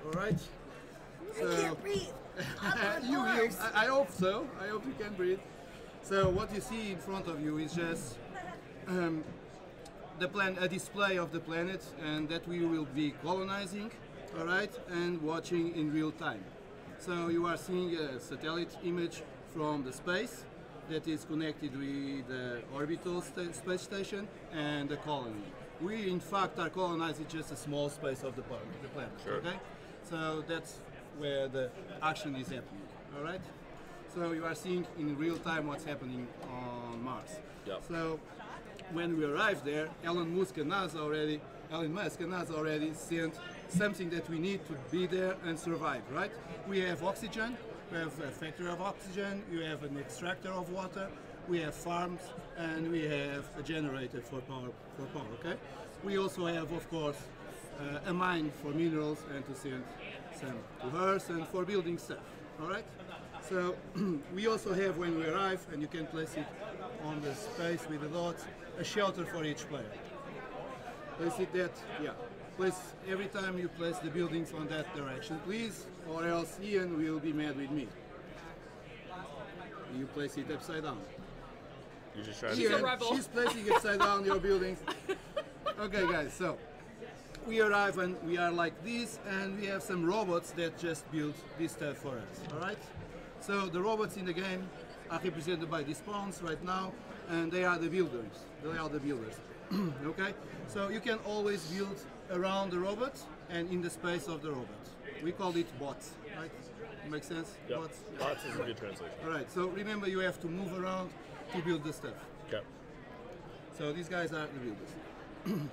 All right. So, I can't breathe. you will. I hope so. I hope you can breathe. So what you see in front of you is just a display of the planet, and that we will be colonizing, all right, and watching in real time. So you are seeing a satellite image from the space that is connected with the orbital space station and the colony. We in fact are colonizing just a small space of the planet. Sure. Okay, so that's where the action is happening. All right. So you are seeing in real time what's happening on Mars. Yep. So when we arrive there, Elon Musk has already sent something that we need to be there and survive, right? We have oxygen, we have a factory of oxygen, you have an extractor of water, we have farms, and we have a generator for power, okay? We also have, of course, a mine for minerals and to send some to Earth and for building stuff, all right? So we also have, when we arrive, and you can place it on the space with the dots, a shelter for each player. Place it that, yeah. Place every time you place the buildings on that direction, please, or else Ian will be mad with me. You place it upside down. You just try to. She's a rebel. She's placing upside down your buildings. Okay, guys. So we arrive and we are like this, and we have some robots that just build this stuff for us. All right. So the robots in the game are represented by these pawns right now, and they are the builders. They are the builders. Okay. So you can always build around the robot and in the space of the robot. We call it bots, right? Makes sense? Yep. Bots. Bots is a good translation. All right. So remember, you have to move around to build the stuff. Okay. So these guys are the builders.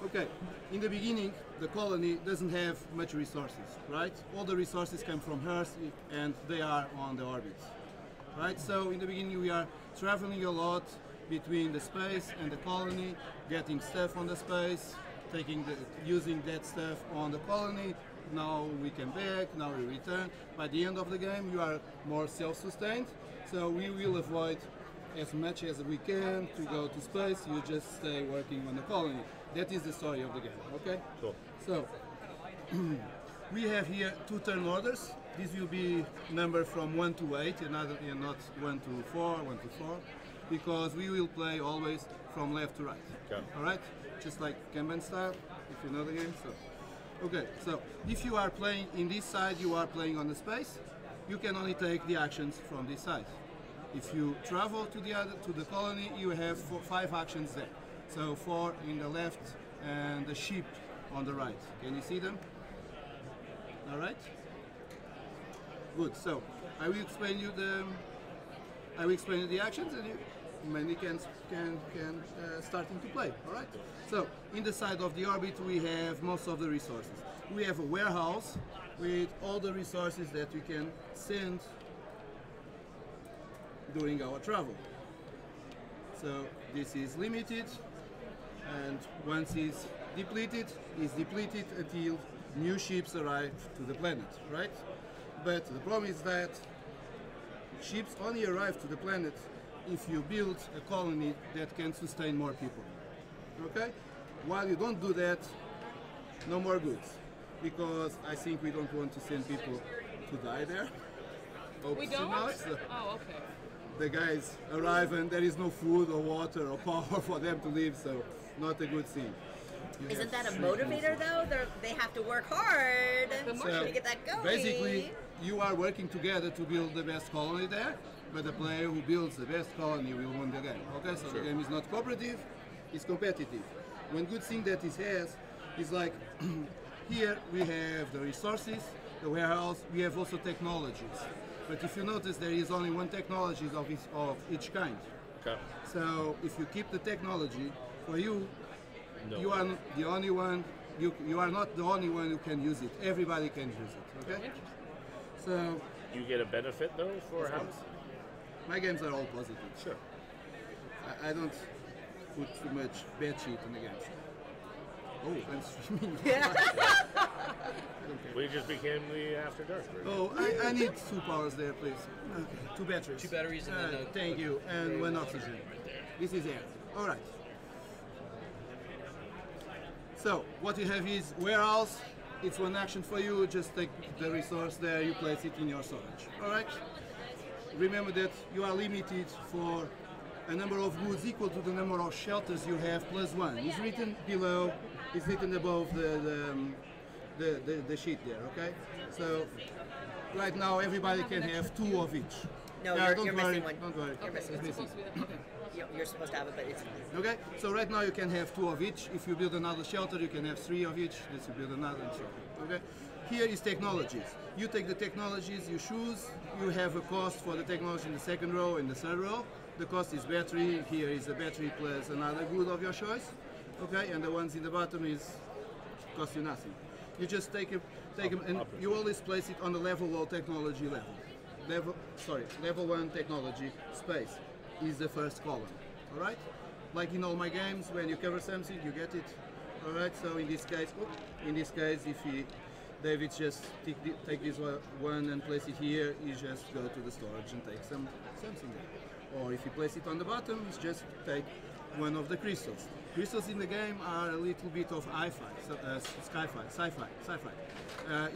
Okay. In the beginning, the colony doesn't have much resources, right? All the resources come from Earth, and they are on the orbit, right? So in the beginning, we are traveling a lot between the space and the colony, getting stuff on the space, using that stuff on the colony. Now we come back, now we return. By the end of the game, you are more self-sustained, so we will avoid as much as we can to go to space. You just stay working on the colony. That is the story of the game, okay? Cool. So, we have here 2 turn orders. This will be numbered from 1 to 8 and not 1 to 4, 1 to 4, because we will play always from left to right. Okay. All right? Just like Kanban style, if you know the game. So, okay, so if you are playing in this side, you are playing on the space. You can only take the actions from this side. If you travel to the colony, you have 5 actions there. So 4 in the left and the sheep on the right. Can you see them? All right. Good. So I will explain you the actions, and you many can start into play. All right. So in the side of the orbit, we have most of the resources. We have a warehouse with all the resources that we can send during our travel. So this is limited, and once it's depleted until new ships arrive to the planet, right? But the problem is that ships only arrive to the planet if you build a colony that can sustain more people. Okay? While you don't do that, no more goods, because I think we don't want to send people to die there. We don't? So Oh, okay. the guys arrive and there is no food or water or power for them to live, so not a good thing. Isn't that a motivator though? They have to work hard to get that going. Basically, you are working together to build the best colony there, but the player who builds the best colony will win the game. Okay, so the game is not cooperative, it's competitive. One good thing that it has is like here we have the resources, the warehouse, we have also technologies. But if you notice, there is only one technology of each kind. Okay. So if you keep the technology, for you, No. you are the only one. You are not the only one who can use it. Everybody can use it. Okay. So You get a benefit though for how? my games are all positive. Sure. I don't put too much bad shit in the games. Oh, I'm streaming. We just became the After Dark group. Oh, I need 2 powers there, please. Okay, 2 batteries. 2 batteries and then thank you, and 1 oxygen. right there. This is air. All right. So what you have is warehouse, it's one action for you. Just take the resource there, you place it in your storage. All right. Remember that you are limited for a number of goods equal to the number of shelters you have plus one. It's written below. It's written above the sheet there. Okay. So right now everybody can have 2 of each. No, don't you're worry. missing one. Don't worry. You're missing It's missing. You're supposed to have it, but it's Okay, so right now you can have 2 of each. If you build another shelter, you can have 3 of each. This you build another and so on. Okay, here is technologies. You take the technologies, you choose. You have a cost for the technology in the second row and the third row. The cost is battery. Here is a battery plus another good of your choice. Okay, and the ones in the bottom is cost you nothing. You just take them, and you always place it on the level low technology level. Level 1 technology space is the first column. All right, like in all my games, when you cover something, you get it. All right. So in this case, if David just take this one and place it here, you just go to the storage and take something there. Or if you place it on the bottom, it's just take one of the crystals. Crystals in the game are a little bit of sci-fi.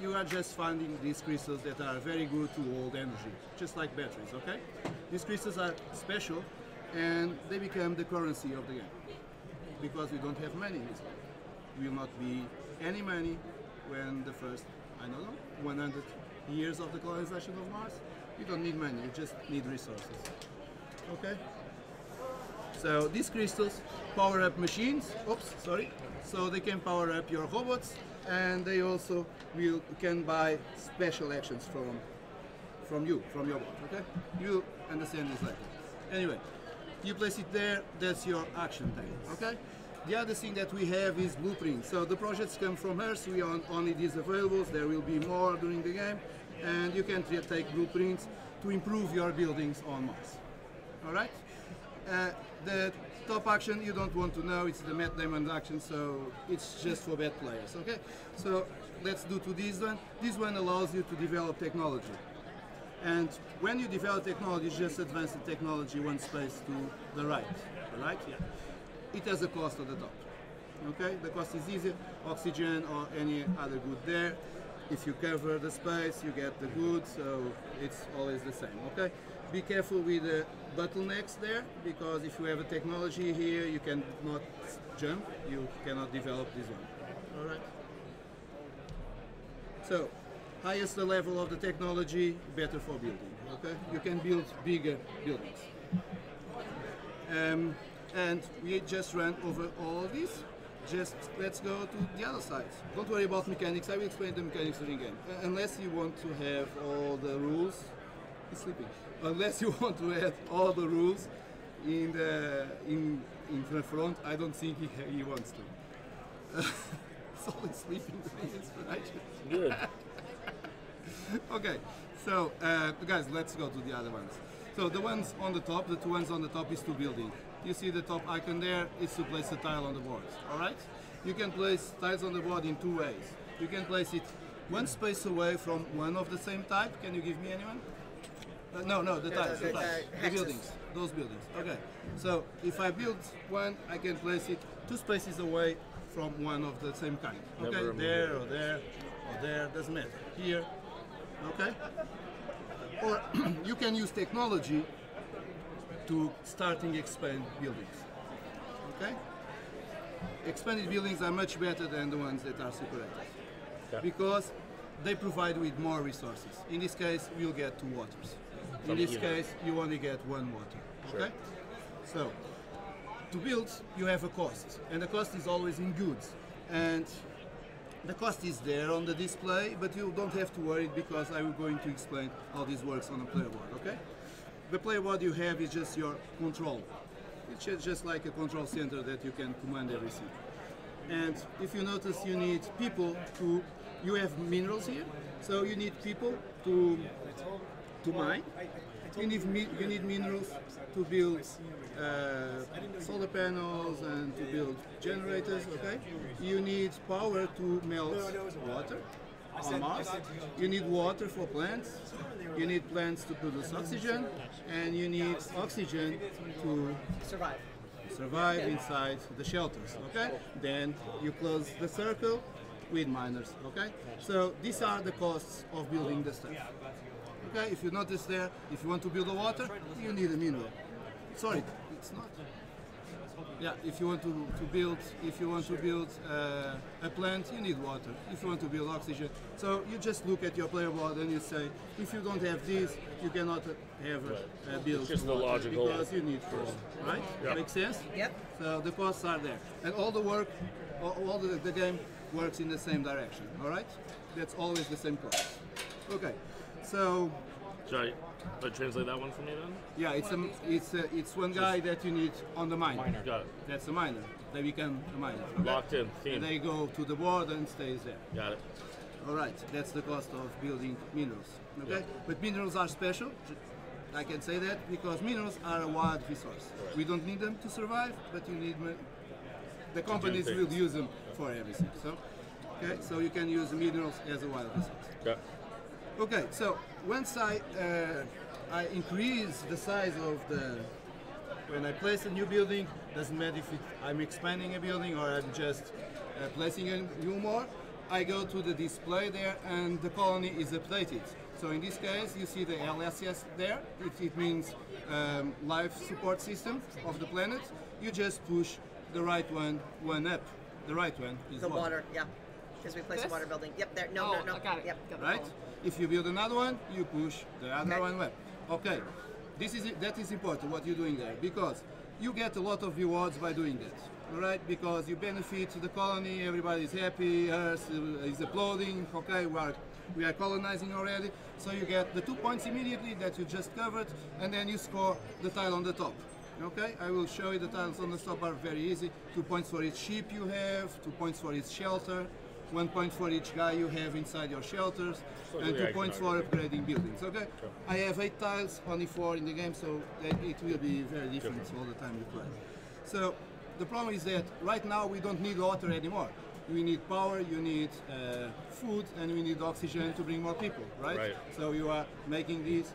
You are just finding these crystals that are very good to hold energy, just like batteries, okay? These crystals are special and they become the currency of the game. Because we don't have money in this game. Will not be any money when the first, 100 years of the colonization of Mars. You don't need money, you just need resources. Okay? So these crystals power up machines, so they can power up your robots, and they also can buy special actions from your bot, okay? You understand this later. Anyway, you place it there, that's your action tag, okay? The other thing that we have is blueprints. So the projects come from us, we own only these available, there will be more during the game, and you can take blueprints to improve your buildings on Mars. All right? The top action you don't want to know, it's the Matt Damon action, so it's just for bad players, okay? So let's do to this one. This one allows you to develop technology. And when you develop technology, you just advance the technology one space to the right, all right? Yeah. It has a cost at the top, okay? The cost is easy, oxygen or any other good there. If you cover the space, you get the good, so it's always the same, okay? Be careful with the bottlenecks there, because if you have a technology here, you cannot jump, you cannot develop this one, all right? So, highest the level of the technology, better for building, okay? You can build bigger buildings. And we just ran over all of this. Just let's go to the other side. Don't worry about mechanics, I will explain the mechanics during the game. Unless you want to have all the rules, he's sleeping. Unless you want to have all the rules in the front, I don't think he wants to. He's always sleeping with the inspiration. Good. Okay, so guys, let's go to the other ones. So the ones on the top, the 2 ones on the top is to building. You see the top icon there, it's to place a tile on the board, all right? You can place tiles on the board in 2 ways. You can place it one space away from one of the same type. Can you give me anyone? No, the tiles, the buildings, those buildings. Okay, so if I build one, I can place it 2 spaces away from one of the same kind. Okay, there or there or there, doesn't matter. Here, okay? Or you can use technology to starting expand buildings. Okay? Expanded buildings are much better than the ones that are separated. Yeah. Because they provide with more resources. In this case, we'll get 2 waters. In this case, you only get 1 water. Okay? So, to build, you have a cost. And the cost is always in goods. And the cost is there on the display, but you don't have to worry because I'm going to explain how this works on a player board, okay? The player board you have is just your control. It's just like a control center that you can command everything. And if you notice, you need people to, you have minerals here, so you need people to mine. You need minerals to build solar panels and to build generators, okay? You need power to melt water on Mars. You need water for plants. You need plants to produce oxygen, and you need oxygen to survive inside the shelters, okay? Then you close the circle, with miners. Okay, so these are the costs of building the stuff. Okay, if you notice there, if you want to build a water, you need a mineral. Sorry, it's not. Yeah, if you want to build a plant, you need water. If you want to build oxygen, so you just look at your player board and you say, if you don't have this, you cannot have a build. It's just the water logical. because you need first, right? Yeah. Makes sense. Yep. So the costs are there, and all the work, all the game works in the same direction. All right, that's always the same cost. Okay, so. Should I translate that one for me then? Yeah, it's one guy that you need on the mine. Got it. That's a miner. They become a miner. Okay? Locked in. And Theme. they go to the board and stays there. Got it. All right, that's the cost of building minerals. Okay, Yeah. but minerals are special. I can say that because minerals are a wild resource. We don't need them to survive, but you need the companies will things. use them for everything. So, okay, so you can use minerals as a wild resource. Yeah. Okay, so once I increase the size of when I place a new building, doesn't matter if I'm expanding a building or I'm just placing a new more, I go to the display there and the colony is updated. So in this case, you see the LSS there. It means life support system of the planet. You just push the right one up. The right one is The water, yeah. Because we placed a This? water building. Yep, there. No, Oh, no, no. I got it. Yep. Got the Right? column. If you build another one, you push the other Okay. one up. Okay, that is important what you're doing there because you get a lot of rewards by doing that. All right, because you benefit the colony, everybody's happy, Earth is applauding. Okay, we are colonizing already, so you get the 2 points immediately that you just covered, and then you score the tile on the top. Okay, I will show you the tiles on the top are very easy. 2 points for each ship you have, 2 points for each shelter. 1 point for each guy you have inside your shelters, like and a 2 reaction points for algorithm. upgrading buildings. Okay, I have 8 tiles, only 4 in the game, so it will be very different all the time you play. So the problem is that right now we don't need water anymore. We need power, you need food, and we need oxygen to bring more people, right? Right. So you are making these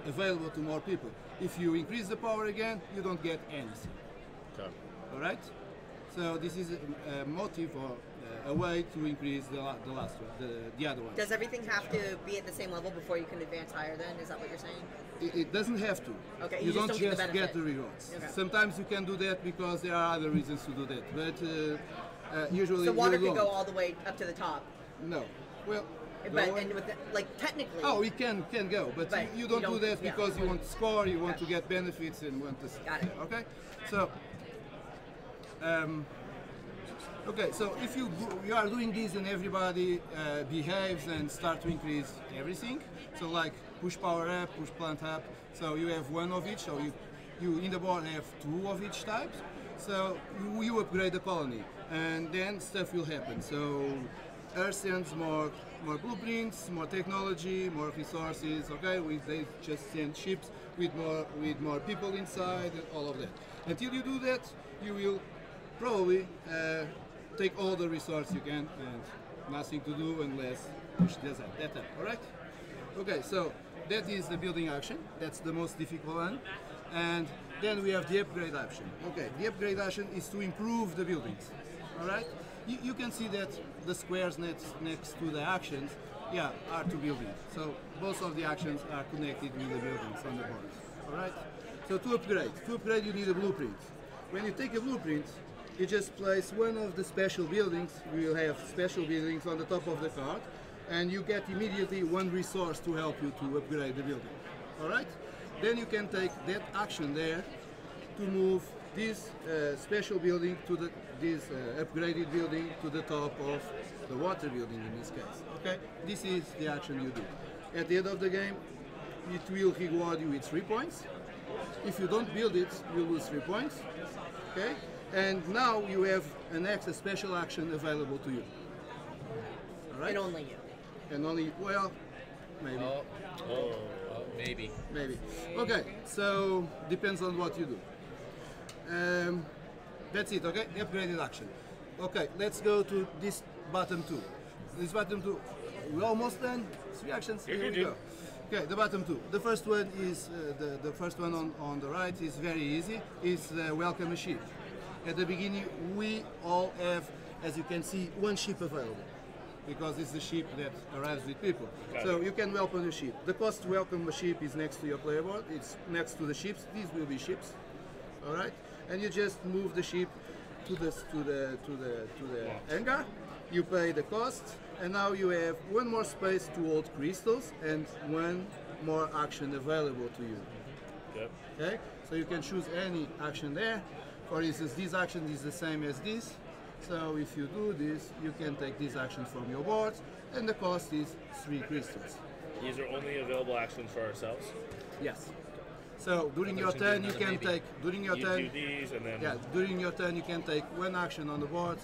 available to more people. If you increase the power again, you don't get anything. Okay. All right. So this is a motive or a way to increase the last one, the other one. Does everything have to be at the same level before you can advance higher then? Is that what you're saying? It doesn't have to. Okay, you you just don't don't get the just get benefit. the rewards. Okay. Sometimes you can do that because there are other reasons to do that, but usually So water you can go won't. all the way up to the top. No. Well, But go and on. with the, like technically. Oh, it can go, but But you you don't do don't- that yeah. because you want to score, you want Okay. to get benefits, and want to. Got it. Okay, so. Okay, so if you are doing this and everybody behaves and start to increase everything, so like push power up, push plant up, so you have 1 of each, so you in the board have 2 of each type, so you upgrade the colony, and then stuff will happen. So Earth sends more blueprints, more technology, more resources. Okay, they just send ships with more people inside and all of that. Until you do that, you will probably take all the resources you can and nothing to do unless push that up. All right? Okay, so that is the building action. That's the most difficult one. And then we have the upgrade option. Okay, the upgrade option is to improve the buildings. All right? You can see that the squares next to the actions, yeah, are to buildings. So both of the actions are connected with the buildings on the board. All right? So to upgrade you need a blueprint. When you take a blueprint, you just place one of the special buildings. We will have special buildings on the top of the card, and you get immediately 1 resource to help you to upgrade the building. All right? Then you can take that action there to move this special building to this upgraded building to the top of the water building in this case. Okay? This is the action you do. At the end of the game, it will reward you with 3 points. If you don't build it, you lose 3 points. Okay? And now you have an extra special action available to you. All right? And only you. And only, well, maybe. Maybe. Maybe. Okay, so depends on what you do. That's it, okay? Upgraded action. Okay, let's go to this bottom 2. This bottom 2, we're almost done. 3 actions, here we go. Okay, the bottom 2. The first one is, the first one on the right is very easy. It's welcome a ship. At the beginning, we all have, as you can see, 1 ship available. because it's the ship that arrives with people. Got So it. you can welcome the ship. The cost to welcome a ship is next to your player board. It's next to the ships. These will be ships, all right? And you just move the ship to the hangar. You pay the cost, and now you have one more space to hold crystals and one more action available to you. Yep. Okay, so you can choose any action there. For instance, this action is the same as this. So if you do this, you can take this action from your board, and the cost is 3 crystals. These are only available actions for ourselves. Yes. So during your Others can do turn, you another can maybe. take during your You turn. do these, and then Yeah, during your turn, you can take one action on the board,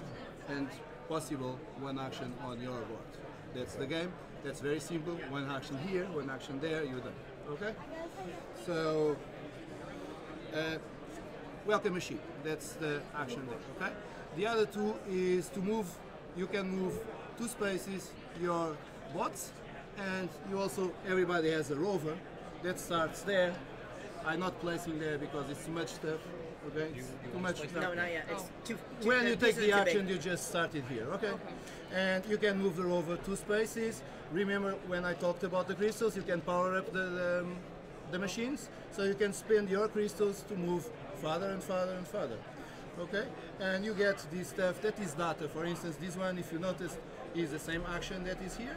and possible one action on your board. That's the game. That's very simple. One action here, one action there. You're done. Okay. So. Welcome a ship. That's the action there. Okay. The other two is to move. You can move 2 spaces your bots, and you also everybody has a rover that starts there. I'm not placing there because it's too much stuff. Okay, it's too much stuff. No, not yet. It's too. When you take pieces the are too big. action, you just start it here, okay? And you can move the rover 2 spaces. Remember when I talked about the crystals, you can power up the machines, so you can spend your crystals to move farther and farther and farther, okay? And you get this stuff, that is data. For instance, this one, if you notice, is the same action that is here,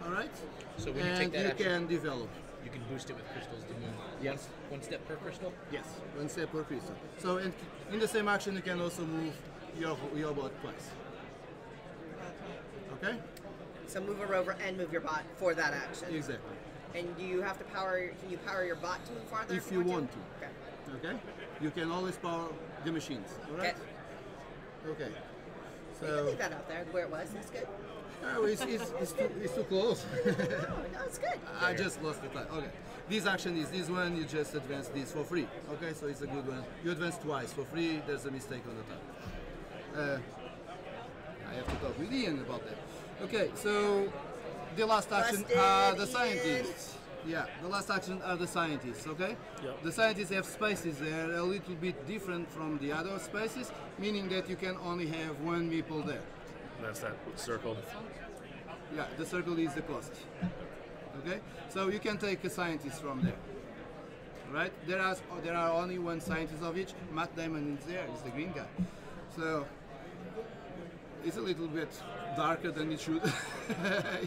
all right? So when you And take that you action, can develop. you can boost it with crystals to move Yes. one step per crystal. Yes, 1 step per crystal. So in the same action, you can also move your bot twice. Okay? So move a rover and move your bot for that action. Exactly. And do you have to power? Can you power your bot to move farther? If you want to. Okay. Okay? You can always power the machines. All right? Okay. You can So, leave that out there where it was. That's good. oh, it's too close. No, it's good. I just lost the time. Okay. This action is this one, you just advance this for free. Okay, so it's a good one. You advance twice for free, there's a mistake on the top. I have to talk with Ian about that. Okay, so the last action Busted, are the Ian. scientists. Yeah, the last action are the scientists, okay? Yep. The scientists have spaces there a little bit different from the other spaces, meaning that you can only have 1 meeple there. that's that circle. Yeah, the circle is the cost. Okay, so you can take a scientist from there. Right? There are only 1 scientist of each. Matt Damon is there. He's the green guy. So it's a little bit darker than it should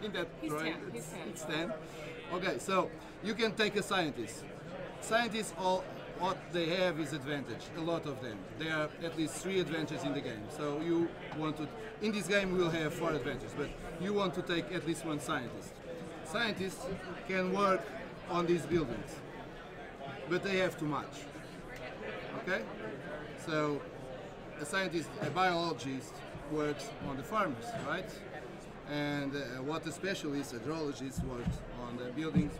in that He's drawing. tan, he's tan. It's tan. Okay, so you can take a scientist. Scientists, all what they have is advantage. A lot of them. There are at least 3 advantages in the game. So you want to. In this game, we'll have 4 advantages, but you want to take at least 1 scientist. Scientists can work on these buildings, but they have too much. Okay? So a scientist, a biologist, works on the farmers, right? And a water specialist, a hydrologist, works on the buildings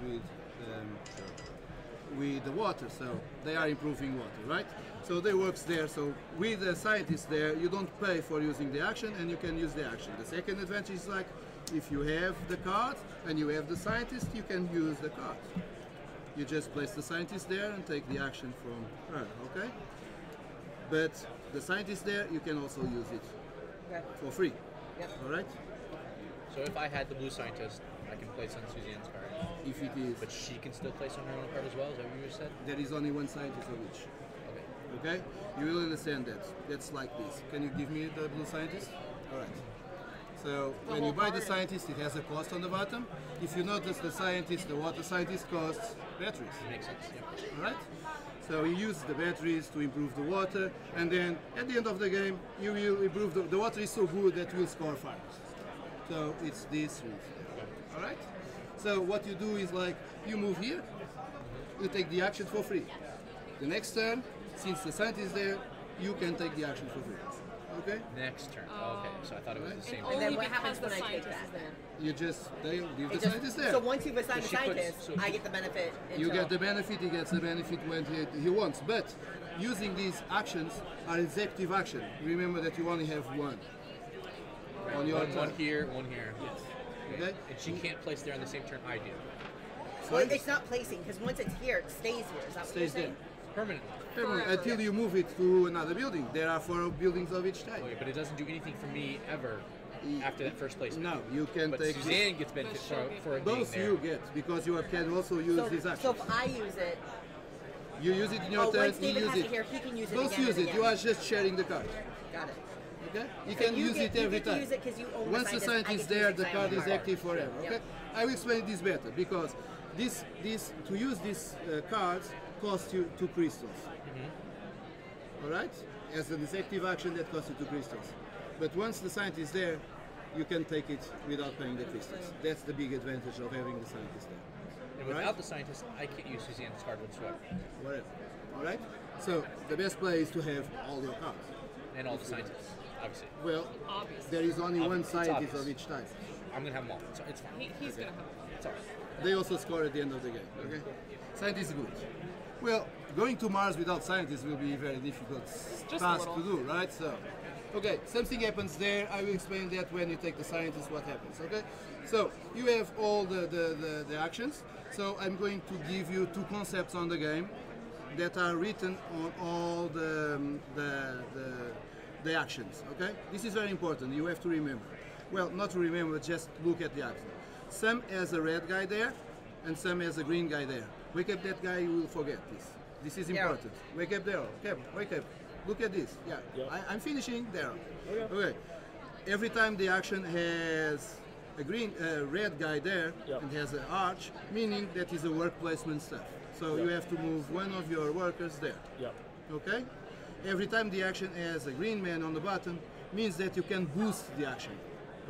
with the water. So they are improving water, right? So they works there. So with the scientist there, you don't pay for using the action, and you can use the action. The second advantage is like, if you have the card and you have the scientist, you can use the card. You just place the scientist there and take the action from her, okay? But the scientist there, you can also use it Okay. for free, Yep. all right? So if I had the blue scientist, I can place on Suzanne's card. If it is, But she can still place on her own card as well, is that what you just said? there is only 1 scientist of each, Okay. okay? You will understand that. That's like this. Can you give me the blue scientist? All right. So when you buy the scientist, it has a cost on the bottom. If you notice, the scientist, the water scientist, costs batteries. Makes sense, yeah. All right? So you use the batteries to improve the water, and then at the end of the game, you will improve the water is so good that you will score fires. So it's this reason. All right? So what you do is like, you move here, you take the action for free. The next turn, since the scientist is there, you can take the action for free. Okay? Next turn. Okay, so I thought it was the same And thing. then only what because happens the when I take scientist that? is there. You just, they leave the It just- scientist there. So once you've assigned a So she puts- scientist, so- I get the benefit. You until- get the benefit, he gets the benefit when he wants. But using these actions are executive action. Remember that you only have 1 on your One turn. here, one here. Yes. Okay? And she can't place there on the same turn I do. Well, it's not placing because once it's here, it stays here. Is that what you're Stays there. saying? Permanently. Until you move it to another building. There are 4 buildings of each type. Okay, but it doesn't do anything for me ever. after that first place. No, you can But take Suzanne gets benefit for it being both there. you get because you can also use So, these so actions. if I use it, You use it in your turn. once You David use has it. it here, he can use it Both again use and it. again. You are just sharing the card. Got it. Okay? You So can use get, it every you get time. to use it because you own Once the the scientist is I get to there, use it the 'cause I card own is the active forever. Yep. Okay? I will explain this better because this to use these cards costs you 2 crystals. All right? As an active action, that costs you 2 crystals. But once the scientist is there, you can take it without paying the crystals. That's the big advantage of having the scientist there. And without Right? the scientist, I can't use Suzanne's card whatsoever. Whatever. All right? So the best play is to have all your cards. And all the scientists, obviously. Well, Obviously. there is only one It's scientist obvious. of each type. I'm gonna have them all. It's fine. He's gonna have. It's all right. They also score at the end of the game. Okay, scientists good. Well, going to Mars without scientists will be a very difficult Just a task to little. do, right? So, okay, something happens there. I will explain that when you take the scientists, what happens. Okay, so you have all the actions. So I'm going to give you 2 concepts on the game that are written on all the actions. Okay, this is very important. You have to remember. Well, not to remember, just look at the action. Some has a red guy there, and some has a green guy there. Wake up that guy, you will forget this. This is Yeah. important. Wake up there. Okay, wake up. Look at this. Yeah, Yeah. I'm finishing there. Okay. Every time the action has a red guy there Yeah. and has an arch, meaning that is a work placement stuff. So you Yeah. have to move one of your workers there. Yep. Okay? Every time the action has a green man on the button, means that you can boost the action.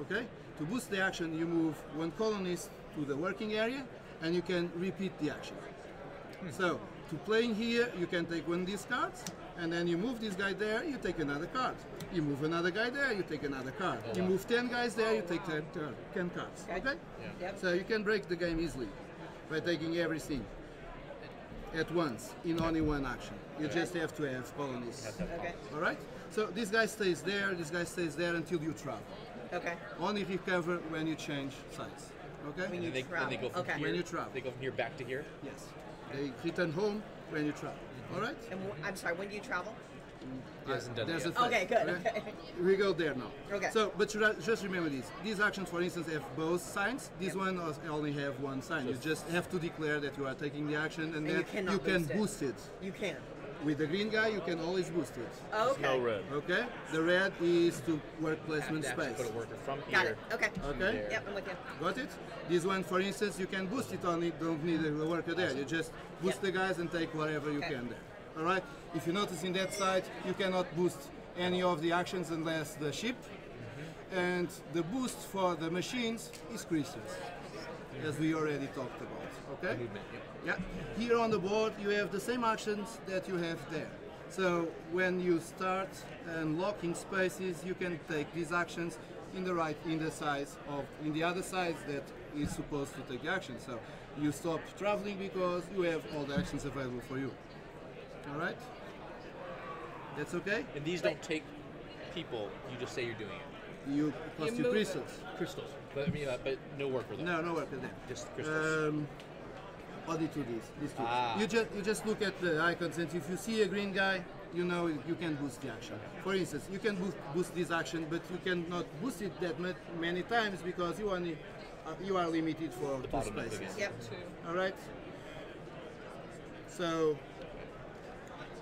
Okay? To boost the action, you move one colonist to the working area, and you can repeat the action. So, to playing here, you can take one of these cards, and then you move this guy there, you take another card. You move another guy there, you take another card. You move 10 guys there, you take 10 cards. Okay? Yep. So you can break the game easily by taking everything at once in only one action. You just have to have colonists. Okay. All right? So this guy stays there, this guy stays there until you travel. Okay. Only recover when you change sides. Okay? When you And they travel. go from Okay. here. When you travel. They go from here back to here. Yes. They return home when you travel. All right? And I'm sorry. When do you travel? He hasn't done There's it a yet. phase, Okay, good, okay. We go there now. Okay. So, but just remember this. These actions, for instance, have both signs. This one only have one sign. You just have to declare that you are taking the action, and you then cannot you can boost it. boost it. You can. With the green guy, you can always boost it. Oh, okay. No red. Okay? The red is to work Have placement to actually space. put a worker from here. Got it. Okay. Okay? there. Yep, I'm with you. Got it? This one, for instance, you can boost it on it, don't need a worker there. You just boost Yep. the guys and take whatever you Okay. can there. All right? If you notice in that side, you cannot boost any of the actions unless the ship. And the boost for the machines is crystals, as we already talked about. Okay? Movement. Yep. Yeah. Here on the board, you have the same actions that you have there. So when you start unlocking spaces, you can take these actions in the other sides that is supposed to take action. So you stop traveling because you have all the actions available for you. All right? That's okay? And these don't take people. You just say you're doing it. You cost you move it. crystals. Crystals. But I mean, but no worker though. No worker there. Just crystals. Only to these two. Ah. You just look at the icons, and if you see a green guy, you know you can boost the action. For instance, you can boost this action, but you cannot boost it that many times because you are limited for two bottom of the spaces. game. Yep. All right. So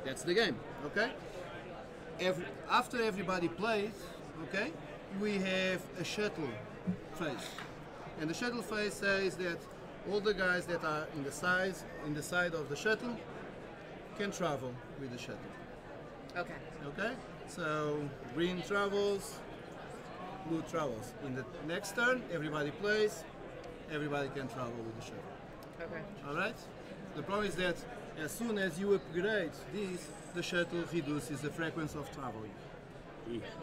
that's the game. Okay. After everybody plays, okay, we have a shuttle phase, and the shuttle phase says that all the guys that are in the side of the shuttle can travel with the shuttle. Okay. Okay? So green travels, blue travels. In the next turn, everybody plays, everybody can travel with the shuttle. Okay. Alright? The problem is that as soon as you upgrade this, the shuttle reduces the frequency of traveling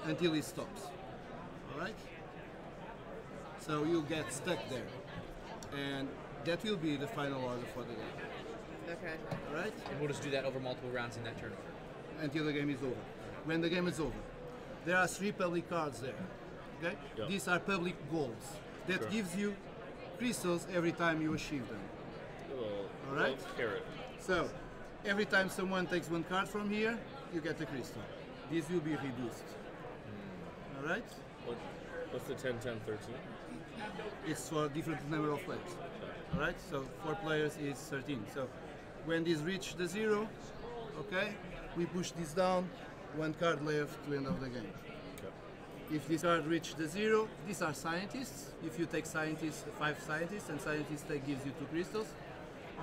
until it stops. Alright? So you'll get stuck there. And that will be the final order for the game. Okay. Alright? And we'll just do that over multiple rounds in that turn order. Until the game is over. When the game is over, there are 3 public cards there. Okay? Yeah. These are public goals that Sure. gives you crystals every time you achieve them. All right. Carrot. So every time someone takes 1 card from here, you get a crystal. This will be reduced. All right. What, What's the 10, 10, 13? It's for different number of players. All right, so 4 players is 13. So when this reach the 0, okay, we push this down, 1 card left to end of the game. Okay. If this card reach the 0, these are scientists. If you take scientists, 5 scientists, and scientists that gives you 2 crystals.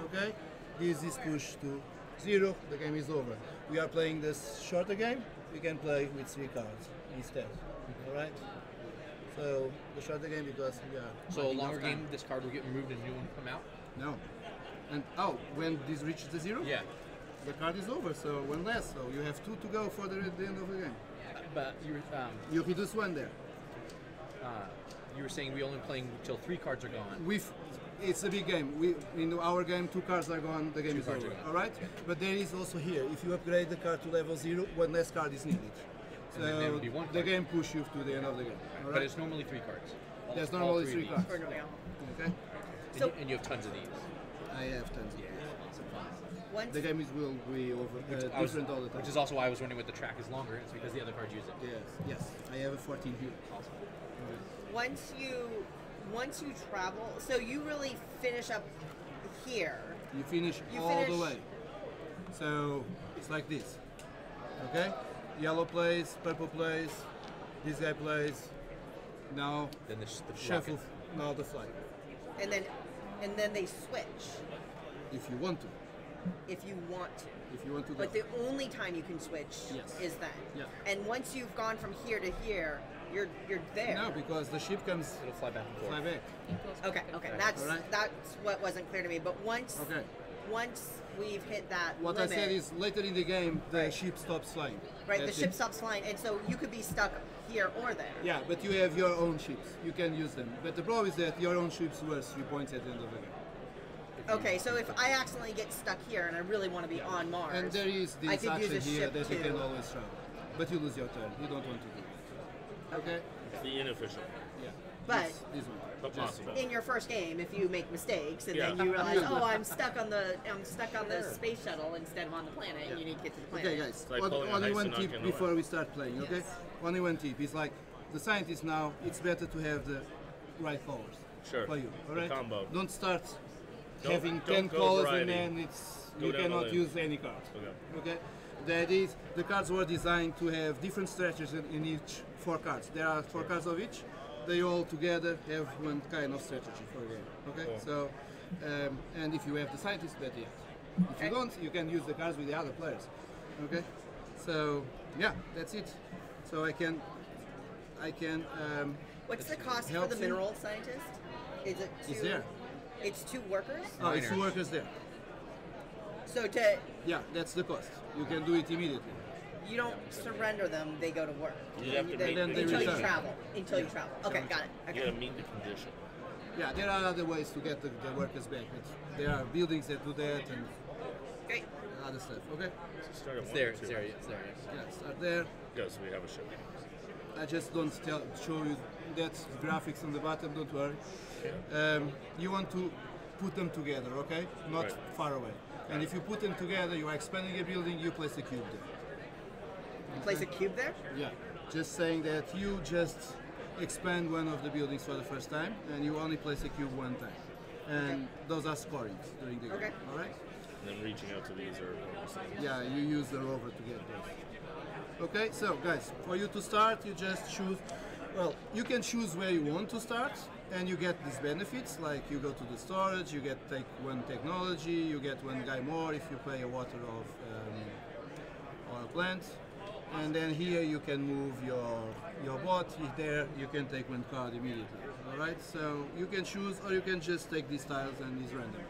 Okay, this is pushed to 0. The game is over. We are playing this shorter game. We can play with 3 cards instead. All right. So the shorter game because we are. So a running longer out of time. game, this card will get removed and a new one will come out? No. And when this reaches the 0, Yeah. the card is over. So 1 less. So you have 2 to go for the end of the game. But You reduce 1 there. you were saying we only playing till 3 cards are gone. It's a big game. In our game, 2 cards are gone. The game 2 is cards over. are gone. All right. But there is also here. If you upgrade the card to level 0, 1 less card is needed. And then there would be 1 the card. game push you to the end of the game. All But right. it's normally 3 cards. There's All normally 3 3 of these. cards. Or no, yeah. Okay. So- And you have tons of these. I have tons of these. Once The game will be over different all the time. Which is also why I was wondering what the track is longer. It's because the other cards use it. Yes. I have a 14 here. once you travel, so you really finish up here. You finish You all the finish- way. So it's like this. Okay? Yellow plays, purple plays, this guy plays. Now Then the shuffle. rocket. Now the flag. And then they switch If you want to. if you want to. If you want to go. But the only time you can switch Yes. is then. Yeah. And once you've gone from here to here, you're there. No, because the ship comes It'll fly back and forth. fly back. Okay. That's Alright. that's what wasn't clear to me. But once Okay. we've hit that What limit, I said is later in the game the Right. ship stops flying. right, the That's ship it. stops flying, and so you could be stuck here or there. Yeah, but you have your own ships. You can use them. But the problem is that your own ships were 3 points at the end of the game. Okay, so if I accidentally get stuck here and I really want to be on Mars, And there is I this could use action a here ship that you too. can always travel. But you lose your turn. You don't want to do it. Okay? It's the inefficient, Yeah. But- this one. but Just- possible. in your first game, if you make mistakes and then Yeah. you realize, Yeah. oh, I'm stuck on the space shuttle instead of on the planet, and you need to get to the planet. Okay, guys. like on- pulling a only one Heisenberg tip in the before way. we start playing. Okay? Yes. Only one tip. It's like the scientist now. It's better to have the right colors Sure. for you. All The right. combo. Don't start Don't- having don't 10 go colors variety. and then it's Go you down the cannot lane. use any cards. Okay. Okay. That is, the cards were designed to have different strategies in each 4 cards. There are 4 cards of each. They all together have one kind of strategy for a game. Okay. Cool. So, and if you have the scientist, better yet. If you don't, you can use the cards with the other players. Okay. So yeah, that's it. So I can. What's the cost for Helps the you. mineral scientist? Is it two? It's there. It's 2 workers. Oh, it's 2 Miners. workers there. So to Yeah, that's the cost. You can do it immediately. you don't surrender them; they go to work. You have to They- meet then they until you return. travel. Until you travel. Okay, got it. You Okay. gotta meet the condition. Yeah, there are other ways to get the workers back. There are buildings that do that and Great. other stuff. Okay. So start at It's one there. or It's two. there. It's there. Yes. Yeah, start there. Good, so we have a ship. I just don't show you that graphics on the bottom. Don't worry. You want to put them together, okay? Not Right. far away. And if you put them together, you are expanding a building. You place a cube there. Place a cube there. Yeah. Just saying that you just expand one of the buildings for the first time, and you only place a cube 1 time. And those are scorings during the game. Okay. All right. And then reaching out to these or Yeah, you use the rover to get those. Okay, so guys, for you to start, you just choose. Well, you can choose where you want to start, and you get these benefits. Like you go to the storage, you get take 1 technology, you get 1 guy more if you pay a water of or a plant, and then here you can move your bot. There you can take 1 card immediately. All right, so you can choose, or you can just take these tiles and it's random.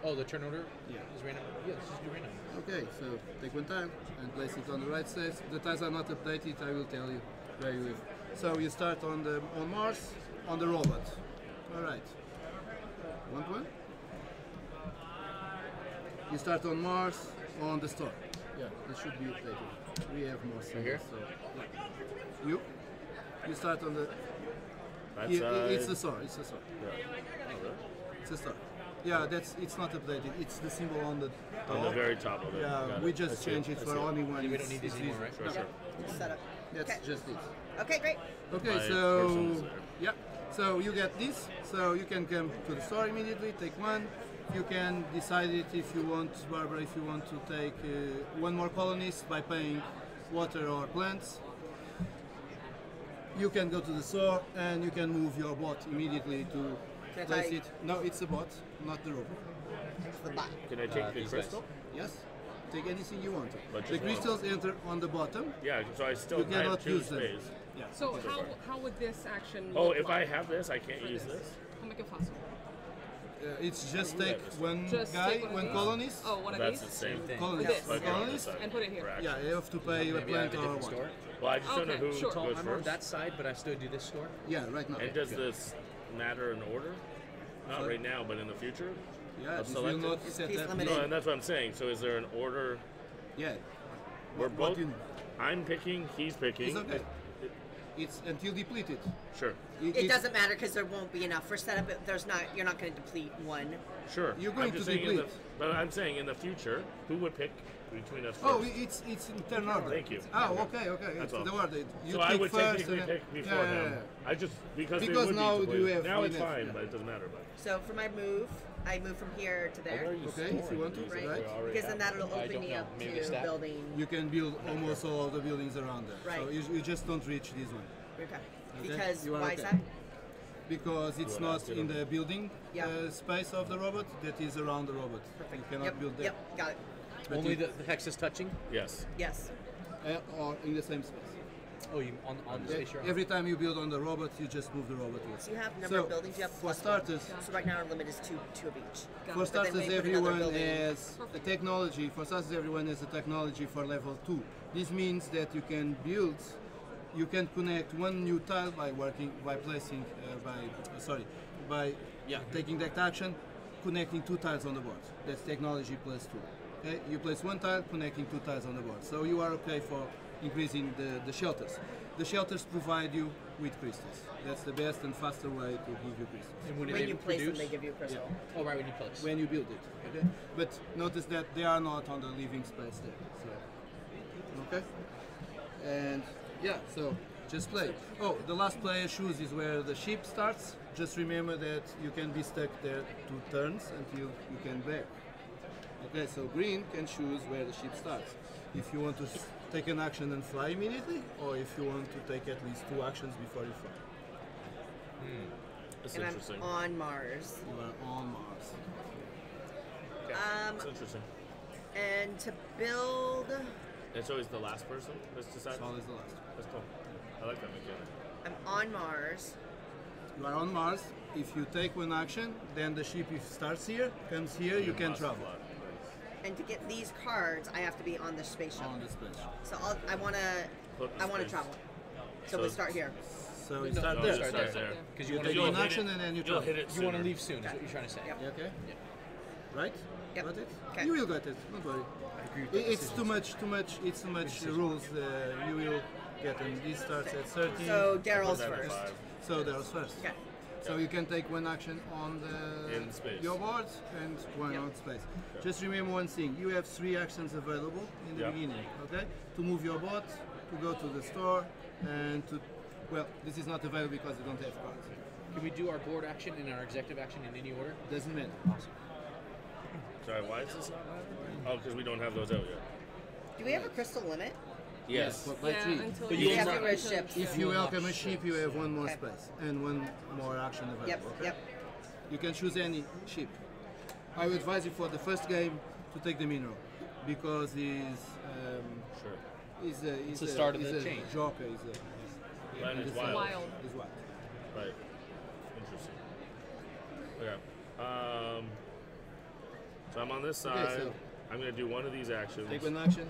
Oh, the turn order Yeah. is random. Yeah, let's just do random. Okay, so take 1 tile and place it on the right side. The tiles are not updated, I will tell you where you live. So you start on Mars, on the robot. Alright. Want one? You start on Mars, on the store. Yeah, it should be updated. We have more here? symbols, so yeah. You start on the That it's side. the store, it's the store. Yeah. Oh, really? It's the store. Yeah, it's not updated. It's the symbol on the On the very top of it. Yeah, Got we it. I just see it. changed it I for see it. only one. We It's- don't need these it's anymore, easy. right? Sure, No, sure. It's set up. that's Okay. just it. Okay, great. Okay, My so person is there. yeah, so you get this. So you can come to the store immediately, take one. You can decide it if you want, Barbara, if you want to take one more colonist by paying water or plants. You can go to the store and you can move your bot immediately to Can I place buy- it. No, it's the bot, not the robot. It's the bot. Can I take the these crystal? Yes, take anything you want. But The just one. crystals enter on the bottom. Yeah, so I still You I have cannot 2 use them. space. Yeah. So how would this action Oh, look if I like have this, I can't for use this? I'll make a fossil. It's just Yeah, take this one Just guy, take one of one these? colonist. Oh, one of That's these? the same thing. Colonist. This. Like on Colonist. this side And put it here. for action. Yeah, you have to pay a Maybe I plant have a or different one. store. Well, I just don't know Okay, who sure. goes I'm on first. that side, but I still do this store. Yeah, right now. And does this matter in order? Not Sorry? right now, but in the future? Yeah, I'll this will select not it. set piece up. limited. No, and that's what I'm saying. So is there an order? Yeah. We're What both. you- I'm picking. He's picking. It's okay. It's until depleted. Sure. It doesn't matter because there won't be enough for setup. There's not. You're not going to deplete one. Sure. You're going I'm just to saying in the, deplete. but I'm saying in the future, who would pick between us first? Oh, it's in turn order. Thank you. Oh, okay. That's It's all. the order. You so pick I would first technically and then- pick before yeah, him. yeah, yeah. I just because Because they would now need to you play. have Now it's enough, fine, yeah. but it doesn't matter. But So for my move, I move from here to there. Okay, if you want to, Right. right? Because then that'll I open don't me know. up Maybe a to stack? building. You can build almost all of the buildings around there. So Right. you just don't reach this one. Okay. Okay, Because you are why is okay. that? Because it's wanna not ask it in or- the building Yeah. space of the robot, that is around the robot. You cannot Yep. build there. Yep. Got it. But Only you- the hex is touching. yes. Yes. or in the same space. Oh, you on the space you're on. Every time you build on the robot, you just move the robot with. So you have number of buildings. You have for plus starters, one. So right now our limit is two of each. for But then starters, when you put another everyone building- has the technology. For starters, everyone has the technology for level 2. This means that you can build, you can connect one new tile by placing, by taking that action, connecting 2 tiles on the board. That's technology plus 2. Okay, you place 1 tile, connecting 2 tiles on the board. So you are okay for increasing the shelters. The shelters provide you with crystals. That's the best and faster way to give you crystals. And when, When they you place them, produce? they give you a crystal. Oh, right when you place. When you build it, okay? But notice that they are not on the living space there. So, okay? And yeah, so just play. Oh, the last player choose is where the ship starts. Just remember that you can be stuck there 2 turns until you can back. Okay, so green can choose where the ship starts. If you want to take an action and fly immediately, or if you want to take at least 2 actions before you fly. That's And interesting. I'm on Mars. You are on Mars. That's interesting. And to build, It's always the last person that's decided. Sol is the last. That's cool. I like that mechanic. I'm on Mars. You are on Mars. If you take 1 action, then the ship if starts here, comes here, you can must travel fly. And to get these cards, I have to be on the space shuttle. on the space. So I want Flip the to space. travel. So So- we start here. So you No, start no, there. start Start there. there. Because you You want take to You'll one hit action it- and then you You'll travel. hit it you want to sooner. leave soon. Is what you're trying to say. Yep. You okay? Yeah. Right? Yep. Got it? Okay. You will get it. Don't worry. I agree with that It's decision. too much. It's too much rules. You will get them. This starts at 30. So Daryl's Put that at first. 5. So there's first. Okay. So you can take 1 action on In space. your board and 1 Yep. on space. Just remember one thing: you have 3 actions available in the Yep. beginning. Okay, to move your bot, to go to the store, and to this is not available because you don't have cards. Can we do our board action and our executive action in any order? Doesn't matter. Awesome. Sorry, why is this not mattering? Oh, because we don't have those out yet. Do we have a crystal limit? Yes. But by Yeah, 3. until But you you have unlock- to raise ships. If You you unlock welcome a ship, you have 1 more Okay. space and 1 more action available. Yep. okay? Yep. You can choose any ship. I would advise you for the first game to take the mineral because Sure. he's the start of he's the a change. joker. Land is he's wild. Wild. He's wild. Right. Interesting. Okay. So I'm on this Okay, side. so- I'm going to do one of these actions. Take 1 action.